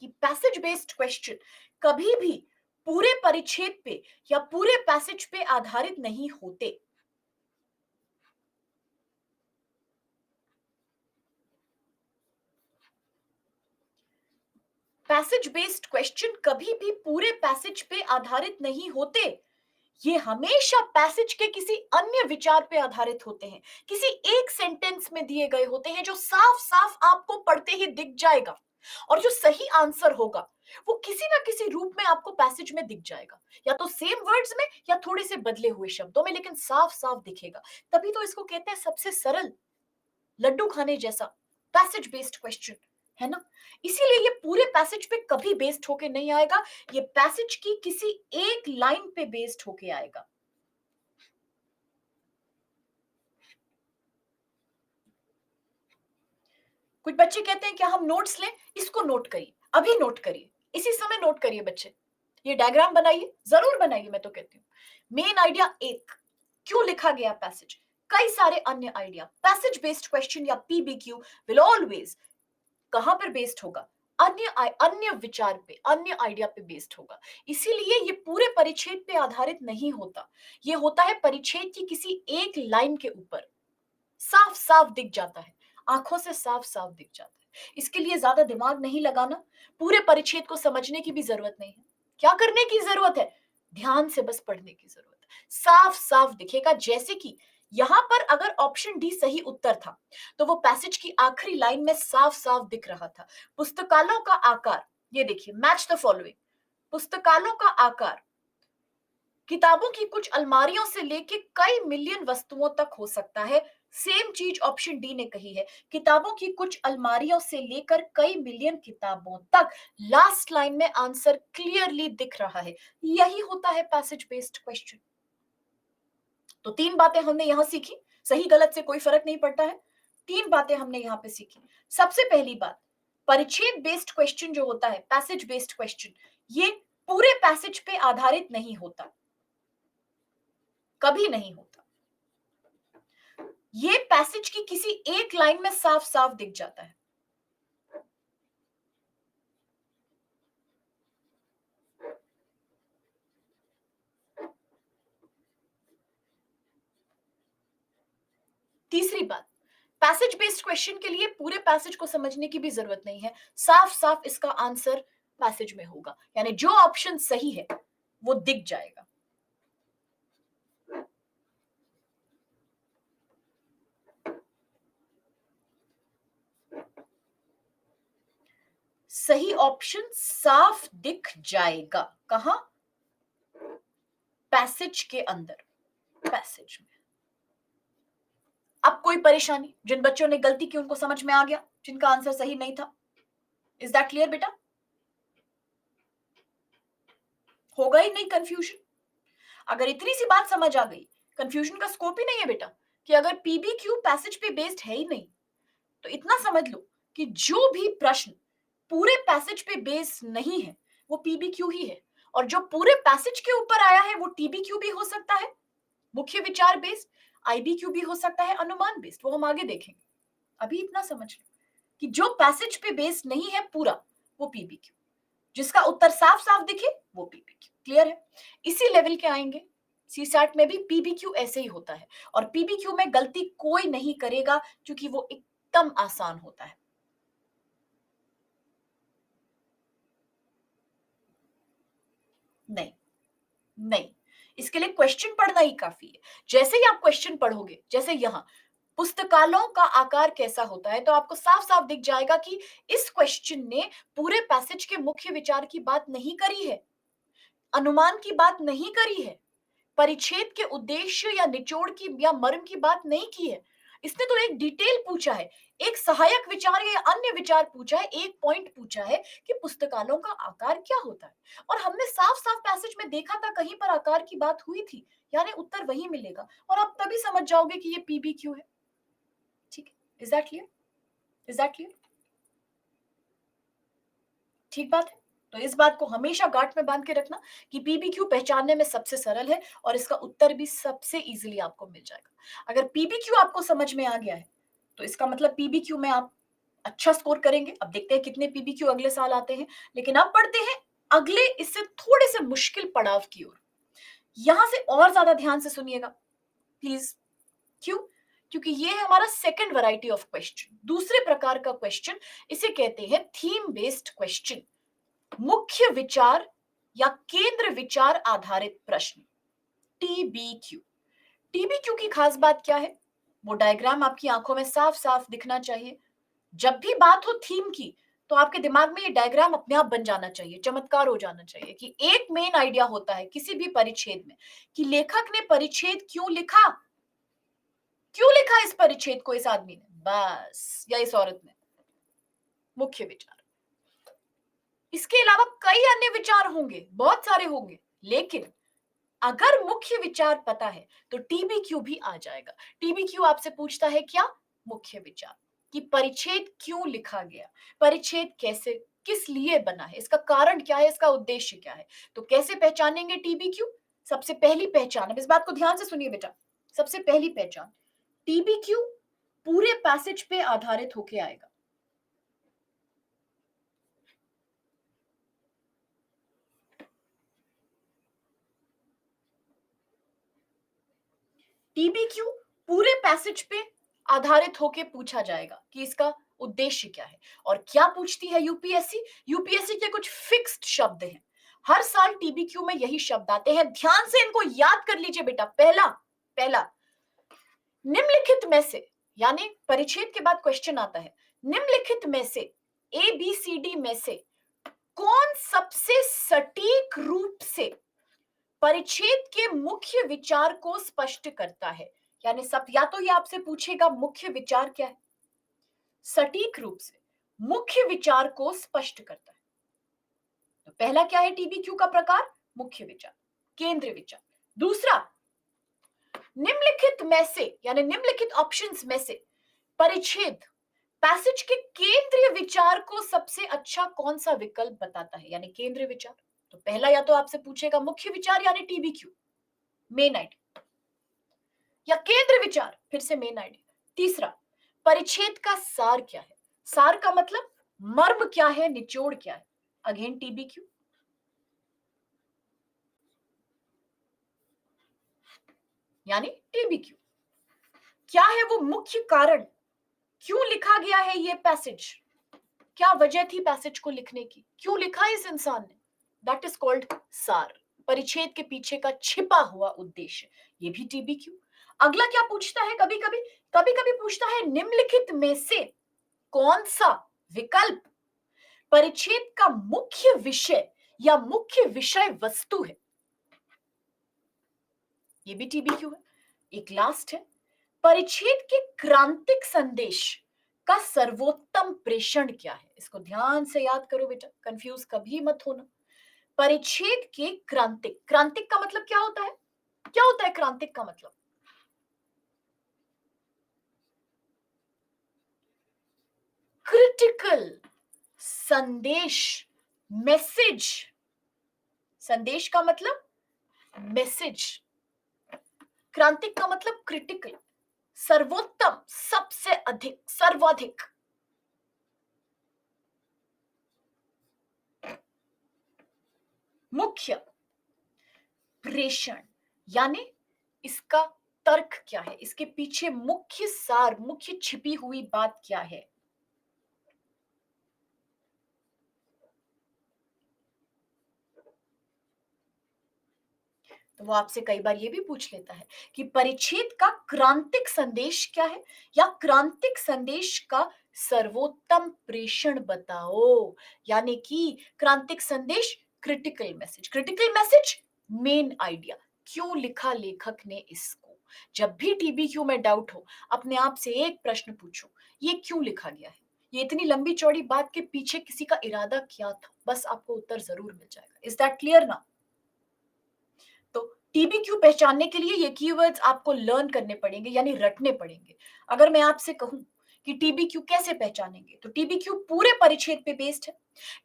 कि पैसेज बेस्ड क्वेश्चन कभी भी पूरे परिच्छेद पे या पूरे पैसेज पे आधारित नहीं होते। पैसेज बेस्ड क्वेश्चन कभी भी पूरे पैसेज पे आधारित नहीं होते। ये हमेशा पैसेज के किसी अन्य विचार पे आधारित होते हैं, किसी एक सेंटेंस में दिए गए होते हैं जो साफ साफ आपको पढ़ते ही दिख जाएगा। और जो सही आंसर होगा वो किसी ना किसी रूप में आपको पैसेज में दिख जाएगा, या तो सेम वर्ड्स में या थोड़े से बदले हुए शब्दों में, लेकिन साफ साफ दिखेगा। तभी तो इसको कहते हैं सबसे सरल, लड्डू खाने जैसा पैसेज बेस्ड क्वेश्चन, है ना। इसीलिए ये पूरे पैसेज पे कभी बेस्ड होके नहीं आएगा, ये पैसेज की किसी एक लाइन पे बेस्ड होके आएगा। कुछ बच्चे कहते हैं क्या हम नोट्स लें? इसको नोट करिए, अभी नोट करिए, इसी समय नोट करिए बच्चे। ये डायग्राम बनाइए, जरूर बनाइए, मैं तो कहती हूँ। मेन आइडिया एक, क्यों लिखा गया पैसेज, कई सारे अन्य आइडिया। पैसेज बेस्ड क्वेश्चन या पीबीक्यू विल ऑलवेज कहां पर बेस्ड होगा? अन्य विचार पे, अन्य आइडिया पे बेस्ड होगा। इसीलिए ये पूरे परिच्छेद पे आधारित नहीं होता, ये होता है परिच्छेद की किसी एक लाइन के ऊपर। साफ साफ दिख जाता है, आंखों से साफ साफ दिख जाता है। इसके लिए ज्यादा दिमाग नहीं लगाना, पूरे परिच्छेद को समझने की भी जरूरत नहीं है। क्या करने की जरूरत है? ध्यान से बस पढ़ने की जरूरत है। साफ साफ दिखेगा। जैसे कि यहां पर अगर ऑप्शन डी सही उत्तर था तो वो पैसेज की आखिरी लाइन में साफ साफ दिख रहा था। पुस्तकालयों का आकार, ये देखिए, मैच द फॉलोइंग। पुस्तकालयों का आकार किताबों की कुछ अलमारियों से लेके कई मिलियन वस्तुओं तक हो सकता है। सेम चीज ऑप्शन डी ने कही है, किताबों की कुछ अलमारियों से लेकर कई मिलियन किताबों तक। लास्ट लाइन में आंसर क्लियरली दिख रहा है। यही होता है पैसेज बेस्ड क्वेश्चन। तो तीन बातें हमने यहां सीखी, सही गलत से कोई फर्क नहीं पड़ता है। तीन बातें हमने यहां पे सीखी। सबसे पहली बात, परिच्छेद बेस्ड क्वेश्चन जो होता है, पैसेज बेस्ड क्वेश्चन, ये पूरे पैसेज पे आधारित नहीं होता, कभी नहीं होता। ये पैसेज की किसी एक लाइन में साफ साफ दिख जाता है। तीसरी बात, पैसेज बेस्ड क्वेश्चन के लिए पूरे पैसेज को समझने की भी जरूरत नहीं है, साफ साफ इसका आंसर पैसेज में होगा, यानी जो ऑप्शन सही है वो दिख जाएगा। सही ऑप्शन साफ दिख जाएगा। कहां? पैसेज के अंदर, पैसेज में। अब कोई परेशानी? जिन बच्चों ने गलती की उनको समझ में आ गया, जिनका आंसर सही नहीं था। इज दैट क्लियर बेटा? होगा ही नहीं कंफ्यूजन। अगर इतनी सी बात समझ आ गई, कंफ्यूजन का स्कोप ही नहीं है बेटा, कि अगर पीबीक्यू पैसेज पे बेस्ड है ही नहीं, तो इतना समझ लो कि जो भी प्रश्न पूरे पैसेज पे बेस नहीं है वो पीबीक्यू ही है, और जो पूरे पैसेज के ऊपर आया है वो टीबीक्यू भी हो सकता है, मुख्य विचार बेस्ड, आईबीक्यू भी हो सकता है, अनुमान बेस्ड, वो हम आगे देखेंगे। अभी इतना समझ लो कि जो पैसेज पे बेस्ड नहीं है पूरा, वो पीबीक्यू, जिसका उत्तर साफ साफ दिखे वो पीबीक्यू। क्लियर है? इसी लेवल के आएंगे सीसैट में भी, पीबीक्यू ऐसे ही होता है, और पीबीक्यू में गलती कोई नहीं करेगा क्योंकि वो एकदम आसान होता है। नहीं, नहीं, इसके लिए क्वेश्चन पढ़ना ही काफी है। जैसे ही आप क्वेश्चन पढ़ोगे, जैसे यहां पुस्तकालयों का आकार कैसा होता है, तो आपको साफ साफ दिख जाएगा कि इस क्वेश्चन ने पूरे पैसेज के मुख्य विचार की बात नहीं करी है, अनुमान की बात नहीं करी है, परिच्छेद के उद्देश्य या निचोड़ की या मर्म की बात नहीं की है। इसने तो एक डिटेल पूछा है, एक सहायक विचार या अन्य विचार पूछा है, एक पॉइंट पूछा है कि पुस्तकालयों का आकार क्या होता है। और हमने साफ-साफ पैसेज में देखा था कहीं पर आकार की बात हुई थी, यानी उत्तर वही मिलेगा और आप तभी समझ जाओगे कि ये पीबीक्यू है। ठीक है? Is that clear? Is that clear? ठीक बात है। तो इस बात को हमेशा गांठ में बांध के रखना कि पीबीक्यू पहचानने में सबसे सरल है और इसका उत्तर भी सबसे इजीली आपको मिल जाएगा। अगर पीबीक्यू आपको समझ में आ गया है तो इसका मतलब पीबीक्यू में आप अच्छा स्कोर करेंगे। अब देखते हैं कितने पीबीक्यू अगले साल आते हैं। लेकिन अब बढ़ते हैं अगले इससे थोड़े से मुश्किल पड़ाव की ओर। यहां से और ज्यादा ध्यान से सुनिएगा प्लीज। क्यों? क्योंकि ये है हमारा सेकंड वैरायटी ऑफ क्वेश्चन, दूसरे प्रकार का क्वेश्चन। इसे कहते हैं थीम बेस्ड क्वेश्चन, मुख्य विचार या केंद्र विचार आधारित प्रश्न, टीबीक्यू। टीबीक्यू की खास बात क्या है? वो डायग्राम आपकी आंखों में साफ साफ दिखना चाहिए। जब भी बात हो थीम की तो आपके दिमाग में ये डायग्राम अपने आप बन जाना चाहिए, चमत्कार हो जाना चाहिए कि एक मेन आइडिया होता है किसी भी परिच्छेद में कि लेखक ने परिच्छेद क्यों लिखा, क्यों लिखा इस परिच्छेद को इस आदमी ने, बस, या इस औरत ने। मुख्य विचार। इसके अलावा कई अन्य विचार होंगे, बहुत सारे होंगे, लेकिन अगर मुख्य विचार पता है तो टीबीक्यू भी आ जाएगा। टीबीक्यू आपसे पूछता है क्या? मुख्य विचार, कि परिच्छेद क्यों लिखा गया, परिच्छेद कैसे, किस लिए बना है, इसका कारण क्या है, इसका उद्देश्य क्या है। तो कैसे पहचानेंगे टीबीक्यू? सबसे पहली पहचान, अब इस बात को ध्यान से सुनिए बेटा, सबसे पहली पहचान, टीबीक्यू पूरे पैसेज पे आधारित होके आएगा। टीबीक्यू पूरे पैसेज पे आधारित होके पूछा जाएगा कि इसका उद्देश्य क्या है। और क्या पूछती है यूपीएससी? यूपीएससी के कुछ फिक्स्ड शब्द हैं, हर साल टीबीक्यू में यही शब्द आते हैं, ध्यान से इनको याद कर लीजिए बेटा। पहला पहला निम्नलिखित में से, यानी परिच्छेद के बाद क्वेश्चन आता है, निम्नलिखित में से, ए बी सी डी में से कौन सबसे सटीक रूप से परिच्छेद के मुख्य विचार को स्पष्ट करता है। यानी सब, या तो ये आपसे पूछेगा मुख्य विचार क्या है, सटीक रूप से मुख्य विचार को स्पष्ट करता है। तो पहला क्या है टीबीक्यू का प्रकार? मुख्य विचार, केंद्र विचार। दूसरा, निम्नलिखित में से, यानी निम्नलिखित ऑप्शंस में से परिच्छेद, पैसेज के केंद्रीय विचार को सबसे अच्छा कौन सा विकल्प बताता है, यानी केंद्रीय विचार। तो पहला या तो आपसे पूछेगा मुख्य विचार यानी टीबीक्यू, मेन आइडिया, या केंद्र विचार, फिर से मेन आइडिया। तीसरा, परिच्छेद का सार क्या है, सार का मतलब मर्म क्या है, निचोड़ क्या है, अगेन टीबीक्यू। यानी टीबीक्यू, क्या है वो मुख्य कारण, क्यों लिखा गया है ये पैसेज, क्या वजह थी पैसेज को लिखने की, क्यों लिखा इस इंसान ने, दैट इज कॉल्ड सार, परिच्छेद के पीछे का छिपा हुआ उद्देश्य, ये भी टीबीक्यू। अगला क्या पूछता है, कभी कभी पूछता है निम्नलिखित में से कौन सा विकल्प परिच्छेद का मुख्य विषय या मुख्य विषय वस्तु है, ये भी टीबीक्यू है। एक लास्ट है, परिच्छेद के क्रांतिक संदेश का सर्वोत्तम प्रेषण क्या है। इसको ध्यान से याद करो बेटा, कंफ्यूज कभी मत होना। परिच्छेद के क्रांतिक, क्रांतिक का मतलब क्या होता है, क्या होता है क्रांतिक का मतलब? क्रिटिकल, संदेश, मैसेज। संदेश का मतलब मैसेज, क्रांतिक का मतलब क्रिटिकल, सर्वोत्तम, सबसे अधिक, सर्वाधिक। मुख्य, प्रेषण, यानी इसका तर्क क्या है, इसके पीछे मुख्य सार, मुख्य छिपी हुई बात क्या है। तो वो आपसे कई बार ये भी पूछ लेता है कि परिच्छेद का क्रांतिक संदेश क्या है, या क्रांतिक संदेश का सर्वोत्तम प्रेषण बताओ। यानी कि क्रांतिक संदेश, critical message, critical message, main idea, क्यों लिखा लेखक ने इसको। जब भी टीबीक्यू में डाउट हो, अपने आप से एक प्रश्न पूछो, ये क्यों लिखा गया है? ये इतनी लंबी चौड़ी बात के पीछे किसी का इरादा क्या था? बस आपको उत्तर जरूर मिल जाएगा। इज दैट क्लियर ना? तो टीबीक्यू पहचानने के लिए ये कीवर्ड्स आपको लर्न करने पड़ेंगे, यानी रटने पड़ेंगे। अगर मैं आपसे कहूं कि टीबीक्यू कैसे पहचानेंगे, तो टीबीक्यू पूरे परिच्छेद पे बेस्ड है।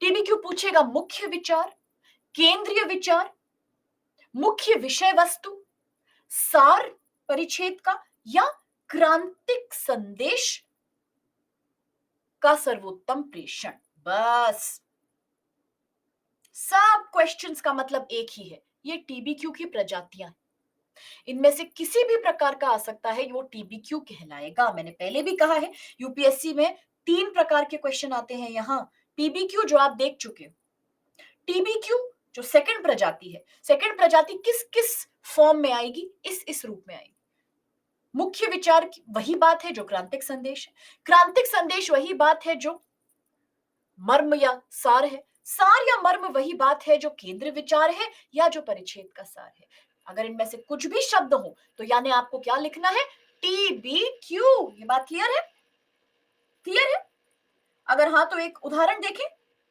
टीबीक्यू पूछेगा मुख्य विचार, केंद्रीय विचार, मुख्य विषय वस्तु, सार परिच्छेद का, या क्रांतिक संदेश का सर्वोत्तम प्रेषण। बस सब क्वेश्चंस का मतलब एक ही है, ये टीबीक्यू की प्रजातियां हैं। इनमें से किसी भी प्रकार का आ सकता है, वो टीबीक्यू कहलाएगा। मैंने पहले भी कहा है, यूपीएससी में 3 प्रकार के क्वेश्चन आते हैं। यहां टीबीक्यू जो आप देख चुके हो, टीबीक्यू जो सेकंड प्रजाति है, सेकंड प्रजाति किस किस फॉर्म में आएगी, इस रूप में आएगी। मुख्य विचार वही बात है जो क्रांतिक संदेश है, क्रांतिक संदेश वही बात है जो मर्म या सार है, सार या मर्म वही बात है जो केंद्र विचार है या जो परिच्छेद का सार है। अगर इनमें से कुछ भी शब्द हो तो यानी आपको क्या लिखना है, टीबीक्यू। ये बात क्लियर है? क्लियर है? अगर हाँ तो एक उदाहरण देखें,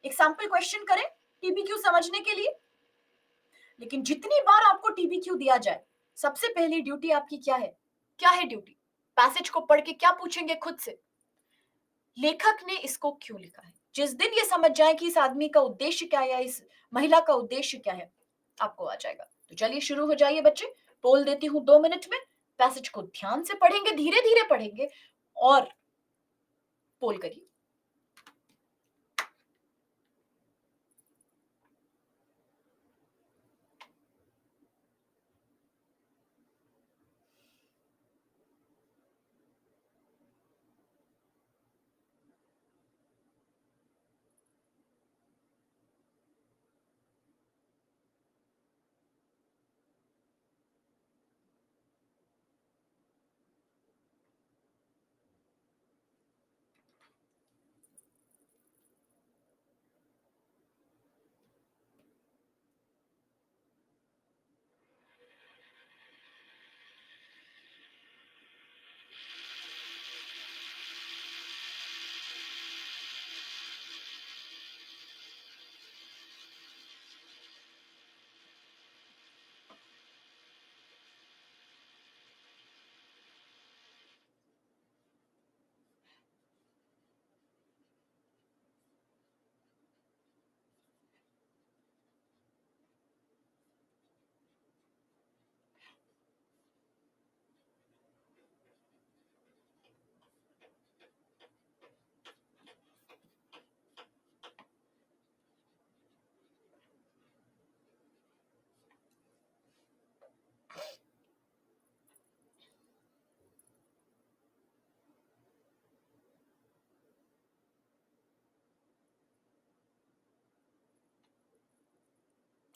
एक सैंपल क्वेश्चन करें टीबीक्यू समझने के लिए। लेकिन जितनी बार आपको टीबीक्यू दिया जाए, सबसे पहली ड्यूटी आपकी क्या है? क्या है ड्यूटी? पैसेज को पढ़ के क्या पूछेंगे खुद से, लेखक ने इसको क्यों लिखा है। जिस दिन ये समझ जाए कि इस आदमी का उद्देश्य क्या है या इस महिला का उद्देश्य क्या है, आपको आ जाएगा। तो चलिए शुरू हो जाइए बच्चे, पोल देती हूं 2 मिनट में। पैसेज को ध्यान से पढ़ेंगे, धीरे धीरे पढ़ेंगे और पोल करिए।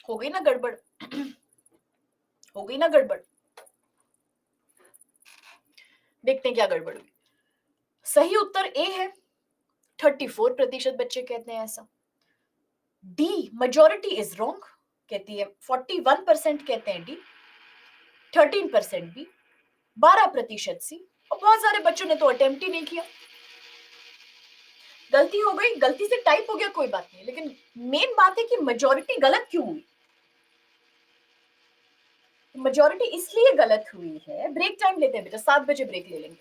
हो गई ना गड़बड़? हो गई ना गड़बड़? देखते हैं क्या गड़बड़ हुई। सही उत्तर ए है, 34% बच्चे कहते हैं ऐसा। डी मेजोरिटी इज रॉन्ग कहती है, 41% कहते हैं डी, 13% बी, 12% सी, और बहुत सारे बच्चों ने तो अटेम्प्ट ही नहीं किया। गलती हो गई, गलती से टाइप हो गया, कोई बात नहीं, लेकिन मेन बात है कि मेजोरिटी गलत क्यों हुई। मेजोरिटी इसलिए गलत हुई है, ब्रेक टाइम लेते हैं बेटा, 7 बजे ब्रेक ले लेंगे,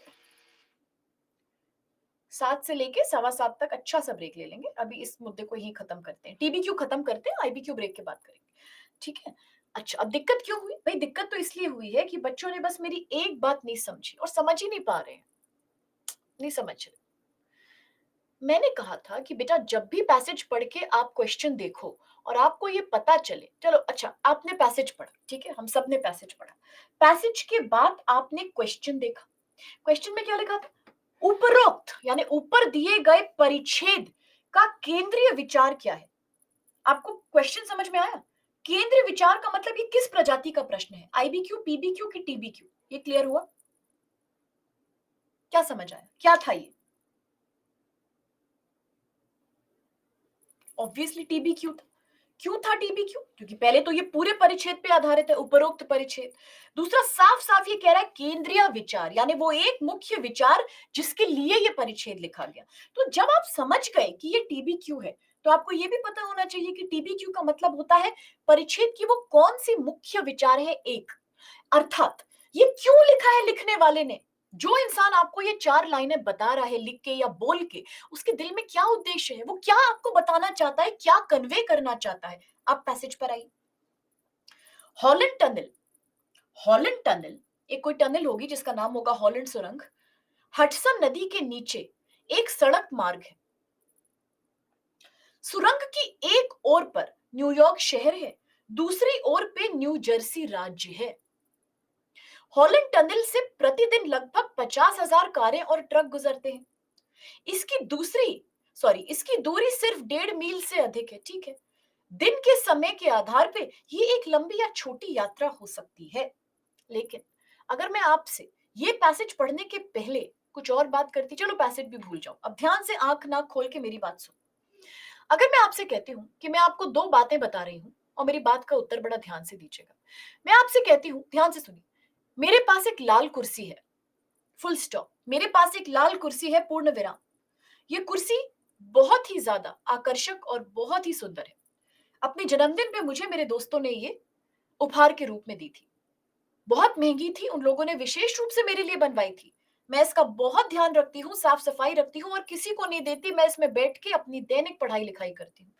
7 से लेके 7:15 तक अच्छा सा ब्रेक ले लेंगे। अभी इस मुद्दे को ही खत्म करते हैं, टीबीक्यू खत्म करते हैं, आईबीक्यू ब्रेक के बाद करेंगे, ठीक है? अच्छा, अब दिक्कत क्यों हुई भाई? दिक्कत तो इसलिए हुई है कि बच्चों ने बस मेरी एक बात नहीं समझी, और समझ ही नहीं पा रहे हैं, नहीं समझ रहे। मैंने कहा था कि बेटा जब भी पैसेज पढ़ के आप क्वेश्चन देखो और आपको ये पता चले, चलो अच्छा आपने पैसेज पढ़ा, ठीक है, हम सब ने पैसेज पढ़ा, पैसेज के बाद आपने क्वेश्चन देखा, क्वेश्चन में क्या लिखा था? उपरोक्त यानी ऊपर दिए गए परिच्छेद का केंद्रीय विचार क्या है। आपको क्वेश्चन समझ में आया? केंद्रीय विचार का मतलब ये किस प्रजाति का प्रश्न है, आईबीक्यू, पीबीक्यू की टीबीक्यू? ये क्लियर हुआ? क्या समझ आया, क्या था ये? ऑब्वियसली टीबीक्यू था, क्यों था टीबीक्यू? क्योंकि पहले तो ये पूरे परिच्छेद पे आधारित है, उपरोक्त परिच्छेद। दूसरा, साफ साफ ये कह रहा है केंद्रीय विचार, यानी वो एक मुख्य विचार जिसके लिए ये परिच्छेद लिखा गया। तो जब आप समझ गए कि ये टीबीक्यू है, तो आपको ये भी पता होना चाहिए कि टीबीक्यू का मतलब होता है परिच्छेद की वो कौन सी मुख्य विचार है एक। अर्थात ये क्यों लिखा है लिखने वाले ने? जो इंसान आपको ये 4 लाइनें बता रहा है लिख के या बोल के, उसके दिल में क्या उद्देश्य है? वो क्या आपको बताना चाहता है, क्या कन्वे करना चाहता है? आप पैसेज पर आइए। हॉलैंड टनल, हॉलैंड टनल एक कोई टनल होगी जिसका नाम होगा हॉलैंड सुरंग। हडसन नदी के नीचे एक सड़क मार्ग है। सुरंग की एक ओर पर न्यूयॉर्क शहर है, दूसरी ओर पे न्यू जर्सी राज्य है। हॉलैंड टनल से प्रतिदिन लगभग 50,000 कारें और ट्रक गुजरते हैं। इसकी दूसरी इसकी दूरी सिर्फ 1.5 मील से अधिक है। ठीक है, दिन के समय के आधार पे ये एक लंबी या छोटी यात्रा हो सकती है। लेकिन अगर मैं आपसे ये पैसेज पढ़ने के पहले कुछ और बात करती, चलो पैसेज भी भूल जाओ, अब ध्यान से आंख नाक खोल के मेरी बात सुनो। अगर मैं आपसे कहती हूँ कि मैं आपको 2 बातें बता रही हूँ और मेरी बात का उत्तर बड़ा ध्यान से दीजिएगा। मैं आपसे कहती हूँ, ध्यान से सुनिए, मेरे पास एक लाल कुर्सी है, फुल स्टॉप। मेरे पास एक लाल कुर्सी है, पूर्ण विराम। ये कुर्सी बहुत ही ज्यादा आकर्षक और बहुत ही सुंदर है। अपने जन्मदिन पे मुझे मेरे दोस्तों ने ये उपहार के रूप में दी थी। बहुत महंगी थी, उन लोगों ने विशेष रूप से मेरे लिए बनवाई थी। मैं इसका बहुत ध्यान रखती हूँ, साफ सफाई रखती हूँ और किसी को नहीं देती। मैं इसमें बैठ के अपनी दैनिक पढ़ाई लिखाई करती हूँ।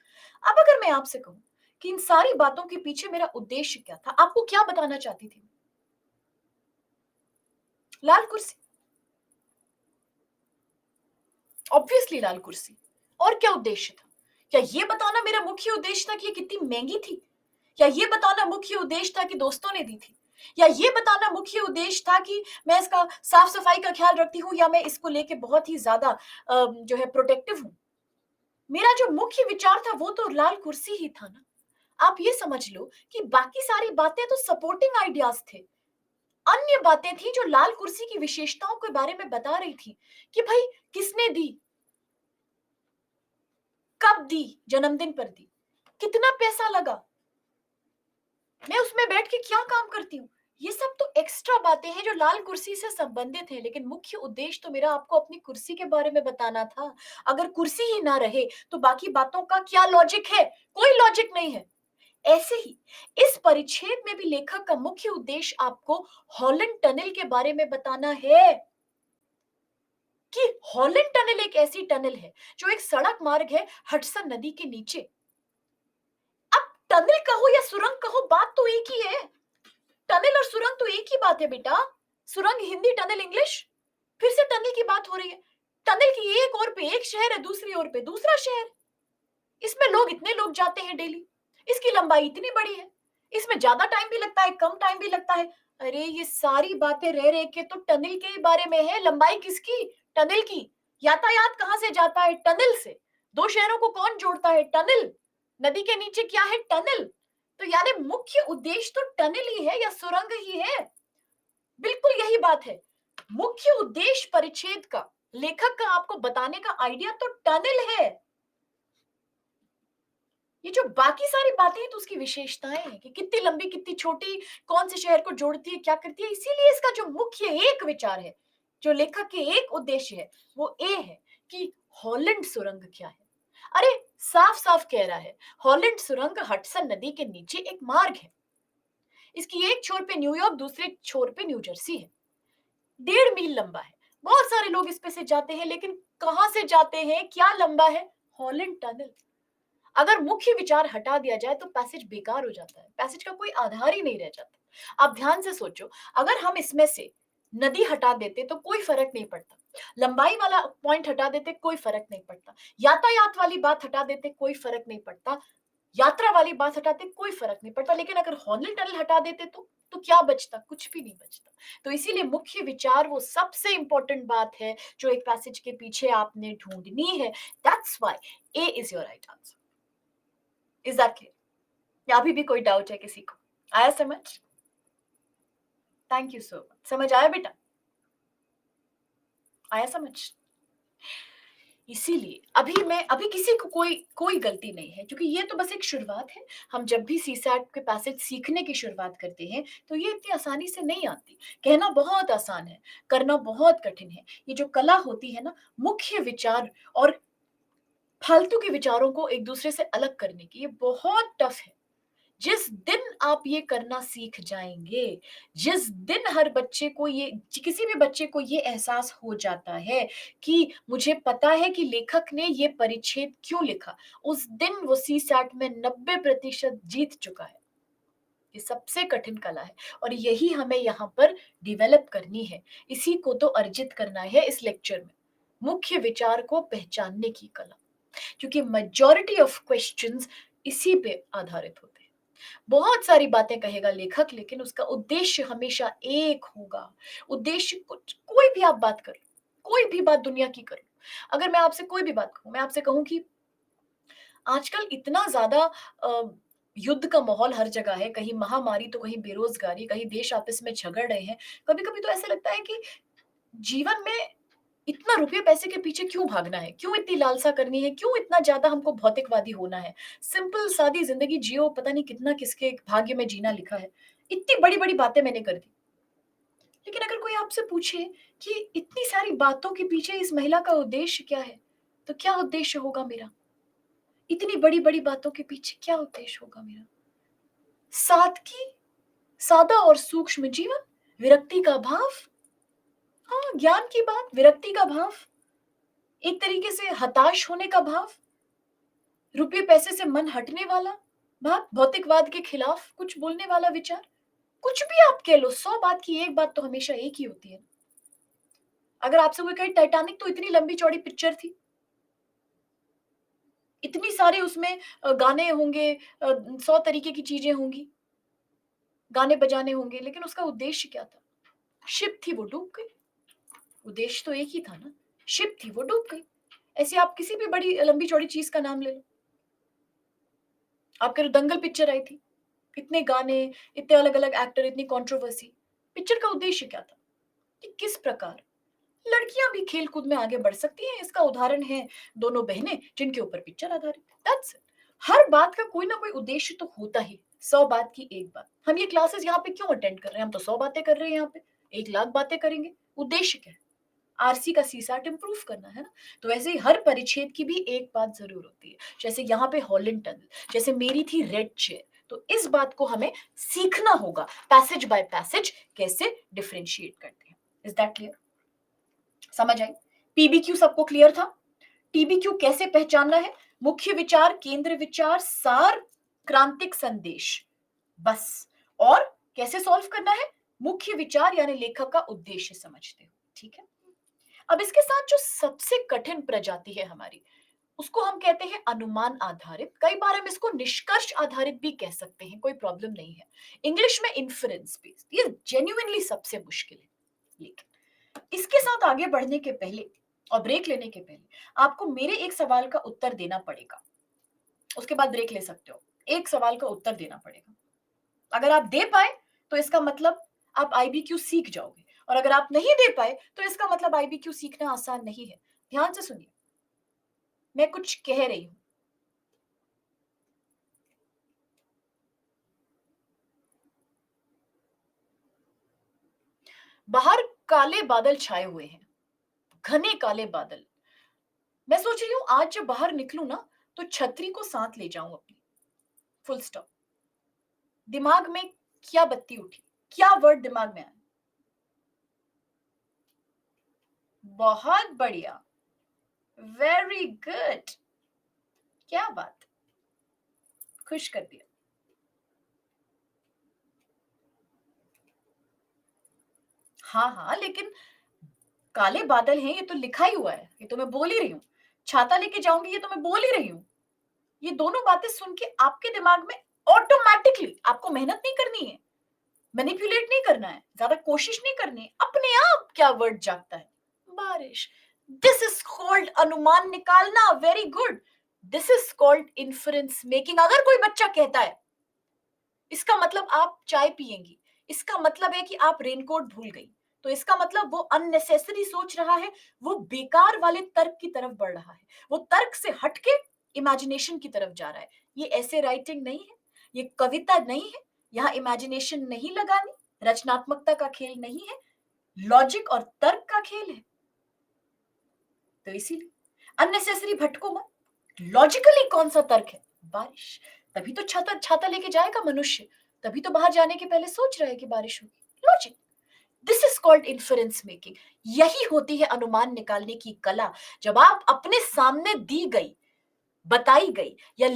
अब अगर मैं आपसे कहूँ कि इन सारी बातों के पीछे मेरा उद्देश्य क्या था, आपको क्या बताना चाहती थी? लाल कुर्सी, ऑब्वियसली लाल कुर्सी। और क्या उद्देश्य था? क्या ये बताना मेरा मुख्य उद्देश्य था कि ये कितनी महंगी थी? या ये बताना मुख्य उद्देश्य था कि दोस्तों ने दी थी? या ये बताना मुख्य उद्देश्य था कि मैं इसका साफ सफाई का ख्याल रखती हूँ, या मैं इसको लेके बहुत ही ज्यादा जो है प्रोटेक्टिव हूँ? मेरा जो मुख्य विचार था वो तो लाल कुर्सी ही था ना। आप ये समझ लो कि बाकी सारी बातें तो सपोर्टिंग आइडियाज थे। अन्य बातें थी जो लाल कुर्सी की विशेषताओं के बारे में बता रही थी कि भाई किसने दी, कब दी, जन्मदिन पर दी, कितना पैसा लगा, मैं उसमें बैठ के क्या काम करती हूँ। ये सब तो एक्स्ट्रा बातें हैं जो लाल कुर्सी से संबंधित है, लेकिन मुख्य उद्देश्य तो मेरा आपको अपनी कुर्सी के बारे में बताना था। अगर कुर्सी ही ना रहे तो बाकी बातों का क्या लॉजिक है? कोई लॉजिक नहीं है। ऐसे ही इस परिच्छेद में भी लेखक का मुख्य उद्देश्य आपको हॉलैंड टनल के बारे में बताना है कि हॉलैंड टनल एक ऐसी टनल है जो एक सड़क मार्ग है हडसन नदी के नीचे। अब टनल कहो या सुरंग कहो, बात तो एक ही है। टनल और सुरंग तो एक ही बात है बेटा। सुरंग हिंदी, टनल इंग्लिश। फिर से टनल की बात हो रही है। टनल की एक ओर पे एक शहर है, दूसरी ओर पे दूसरा शहर। इसमें लोग इतने लोग जाते हैं डेली, इसकी लंबाई इतनी बड़ी है, इसमें ज्यादा टाइम भी लगता है, कम टाइम भी लगता है। अरे ये सारी बातें रह रह के तो टनल के बारे में है। लंबाई किसकी? टनल की। यातायात कहां से जाता है? टनल से। दो शहरों को कौन जोड़ता है? टनल। नदी के नीचे क्या है? टनल। तो यानी मुख्य उद्देश्य तो टनल ही है या सुरंग ही है। बिल्कुल यही बात है। मुख्य उद्देश्य परिच्छेद का, लेखक का आपको बताने का आइडिया तो टनल है। ये जो बाकी सारी बातें हैं तो उसकी विशेषताएं हैं कि कितनी लंबी, कितनी छोटी, कौन से शहर को जोड़ती है, क्या करती है। इसीलिए इसका जो मुख्य एक विचार है, जो लेखक के एक उद्देश्य है, वो ये है कि हॉलैंड सुरंग क्या है। अरे साफ साफ कह रहा है, हॉलैंड सुरंग हडसन नदी के नीचे एक मार्ग है। इसकी एक छोर पे न्यूयॉर्क, दूसरे छोर पे न्यू जर्सी है। 1.5 मील लंबा है। बहुत सारे लोग इस पे से जाते हैं, लेकिन कहां से जाते हैं, क्या लंबा है? Holland tunnel. अगर मुख्य विचार हटा दिया जाए तो पैसेज बेकार हो जाता है, पैसेज का कोई आधार ही नहीं रह जाता। आप ध्यान से सोचो, अगर हम इसमें से नदी हटा देते तो कोई फर्क नहीं पड़ता, लंबाई वाला पॉइंट हटा देते कोई फर्क नहीं पड़ता, यातायात वाली बात हटा देते कोई फर्क नहीं पड़ता, यात्रा वाली बात हटाते कोई फर्क नहीं पड़ता। लेकिन अगर हॉलैंड टनल हटा देते तो क्या बचता? कुछ भी नहीं बचता। तो इसीलिए मुख्य विचार वो सबसे इंपॉर्टेंट बात है जो एक पैसेज के पीछे आपने ढूंढनी है। That's why A is your right answer. Is that clear? या अभी भी कोई डाउट है किसी को? आया समझ? Thank you so much. समझ आया बेटा? आया समझ? इसीलिए अभी किसी को कोई कोई गलती नहीं है, क्योंकि ये तो बस एक शुरुआत है। हम जब भी सीसैट के पैसेज सीखने की शुरुआत करते हैं, तो ये इतनी आसानी से नहीं आती। कहना बहुत आसान है, करना बहुत कठिन है। ये जो कला होती है ना, मुख्य विचार और फालतू के विचारों को एक दूसरे से अलग करने की, ये बहुत टफ है। जिस दिन आप ये करना सीख जाएँगे, जिस दिन हर बच्चे को ये किसी भी बच्चे को ये एहसास हो जाता है कि मुझे पता है कि लेखक ने ये परिच्छेद क्यों लिखा, उस दिन वो सीसैट में 90% जीत चुका है। ये सबसे कठिन कला है और यही हमें यहाँ पर डेवलप करनी है। इसी को तो अर्जित करना है इस लेक्चर में। मुख्य विचार को पहचानने की कला, क्योंकि मेजॉरिटी ऑफ क्वेश्चंस इसी पे आधारित होते हैं। बहुत सारी बातें कहेगा लेखक, लेकिन उसका उद्देश्य हमेशा एक होगा। उद्देश्य कुछ कोई भी आप बात करो, कोई भी बात दुनिया की करो। अगर मैं आपसे कोई भी बात कहूँ, मैं आपसे कहूँ कि आजकल इतना ज़्यादा युद्ध का माहौल हर जगह है, कहीं महामारी तो कहीं बेरोज़गारी, कहीं देश आपस में झगड़ रहे हैं। कभी-कभी तो ऐसा लगता है कि जीवन में इतना रुपये पैसे के पीछे क्यों भागना है? क्यों इतनी लालसा करनी है? क्यों इतना ज़्यादा हमको भौतिकवादी होना है? सिंपल सादी ज़िंदगी जियो, पता नहीं कितना किसके भाग्य में जीना लिखा है। इतनी बड़ी-बड़ी बातें मैंने कर दी। लेकिन अगर कोई आपसे पूछे कि इतनी सारी बातों के पीछे इस महिला का उद्देश्य क्या है? तो क्या उद्देश्य होगा मेरा? इतनी बड़ी-बड़ी बातों के पीछे क्या उद्देश्य होगा मेरा? सादगी, सादा और सूक्ष्म जीवन, विरक्ति का भाव, हाँ, ज्ञान की बात, विरक्ति का भाव, एक तरीके से हताश होने का भाव, रुपये पैसे से मन हटने वाला भाव, भौतिकवाद के खिलाफ कुछ बोलने वाला विचार, कुछ भी आप कह लो, 100 बात की एक बात तो हमेशा एक ही होती है। अगर आपसे कोई कहे टाइटैनिक तो इतनी लंबी चौड़ी पिक्चर थी, इतनी सारी उसमें गाने होंगे, 100 तरीके की चीजें होंगी, गाने बजाने होंगे, लेकिन उसका उद्देश्य क्या था? शिप थी, वो डूब गई। उद्देश्य तो एक ही था ना, शिप थी, वो डूब गई। ऐसे आप किसी भी बड़ी लंबी चौड़ी चीज का नाम ले लो। आप कह रहे हो दंगल पिक्चर आई थी, इतने गाने, इतने अलग-अलग एक्टर, इतनी कंट्रोवर्सी। पिक्चर का उद्देश्य क्या था? कि किस प्रकार लड़कियां भी खेल-कूद में आगे बढ़ सकती हैं। इसका उदाहरण है दोनों बहनें जिनके ऊपर पिक्चर आधारित है। That's it. हर बात का कोई ना कोई उद्देश्य तो होता ही। 100 बात की एक बात। हम ये क्लासेस यहाँ पे क्यों अटेंड कर रहे हैं? हम तो 100 बातें कर रहे हैं यहाँ पे। 1 लाख बातें करेंगे। उद्देश्य क्या है? आरसी का सीसैट इम्प्रूव करना है ना। तो वैसे ही हर परिच्छेद की भी एक बात जरूर होती है। जैसे यहाँ पे हॉलैंड टनल, जैसे मेरी थी रेड चेयर। तो इस बात को हमें सीखना होगा, पैसेज बाय पैसेज कैसे डिफरेंशिएट करते हैं। Is that clear? समझ आई? पीबीक्यू सबको क्लियर था? टीबीक्यू कैसे पहचानना है? मुख्य विचार, केंद्र विचार, सार, क्रांतिक संदेश, बस। और कैसे सॉल्व करना है? मुख्य विचार यानी लेखक का उद्देश्य समझते हो। ठीक है। अब इसके साथ जो सबसे कठिन प्रजाति है हमारी, उसको हम कहते हैं अनुमान आधारित। कई बार हम इसको निष्कर्ष आधारित भी कह सकते हैं, कोई प्रॉब्लम नहीं है। इंग्लिश में इन्फरेंस बेस्ड, ये जेन्युइनली सबसे मुश्किल है। लेकिन इसके साथ आगे बढ़ने के पहले और ब्रेक लेने के पहले आपको मेरे एक सवाल का उत्तर देना पड़ेगा। उसके बाद ब्रेक ले सकते हो। एक सवाल का उत्तर देना पड़ेगा। अगर आप दे पाए तो इसका मतलब आप आईबीक्यू सीख जाओगे, और अगर आप नहीं दे पाए तो इसका मतलब आईबीक्यू सीखना आसान नहीं है। ध्यान से सुनिए, मैं कुछ कह रही हूं। बाहर काले बादल छाए हुए हैं, घने काले बादल। मैं सोच रही हूँ आज जब बाहर निकलूं ना, तो छतरी को साथ ले जाऊं अपनी। Full stop. दिमाग में क्या बत्ती उठी, क्या वर्ड दिमाग में आया? बहुत बढ़िया, वेरी गुड, क्या बात, खुश कर दिया। हाँ हाँ, लेकिन काले बादल हैं, ये तो लिखा ही हुआ है, ये तो मैं बोल ही रही हूँ। छाता लेके जाऊंगी, ये तो मैं बोल ही रही हूँ। ये दोनों बातें सुन के आपके दिमाग में ऑटोमेटिकली, आपको मेहनत नहीं करनी है, मैनिपुलेट नहीं करना है, ज्यादा कोशिश नहीं करनी है, अपने आप क्या वर्ड जागता है? बारिश। दिस इज कॉल्ड अनुमान निकालना। Very good. This is called inference making. अगर कोई बच्चा कहता है इसका मतलब आप चाय पिएंगी, इसका मतलब है कि आप रेनकोट भूल गई, तो इसका मतलब वो अननेसेसरी सोच रहा है, वो बेकार वाले तर्क की तरफ बढ़ रहा है, वो तर्क से हटके इमेजिनेशन की तरफ जा रहा है। ये ऐसे राइटिंग नहीं है, ये कविता नहीं है, यहाँ इमेजिनेशन नहीं लगानी, रचनात्मकता का खेल नहीं है, लॉजिक और तर्क का खेल है। तो इसीलिए अननेसेसरी भटको मत। लॉजिकली कौन सा तर्क है? बारिश। तभी तो छाता छाता लेके जाएगा मनुष्य, तभी तो बाहर जाने के पहले सोच रहा है कि बारिश होगी। Logic. This is called inference making. यही होती है अनुमान निकालने की कला। जब आप अपने सामने दी गई, बताई गई या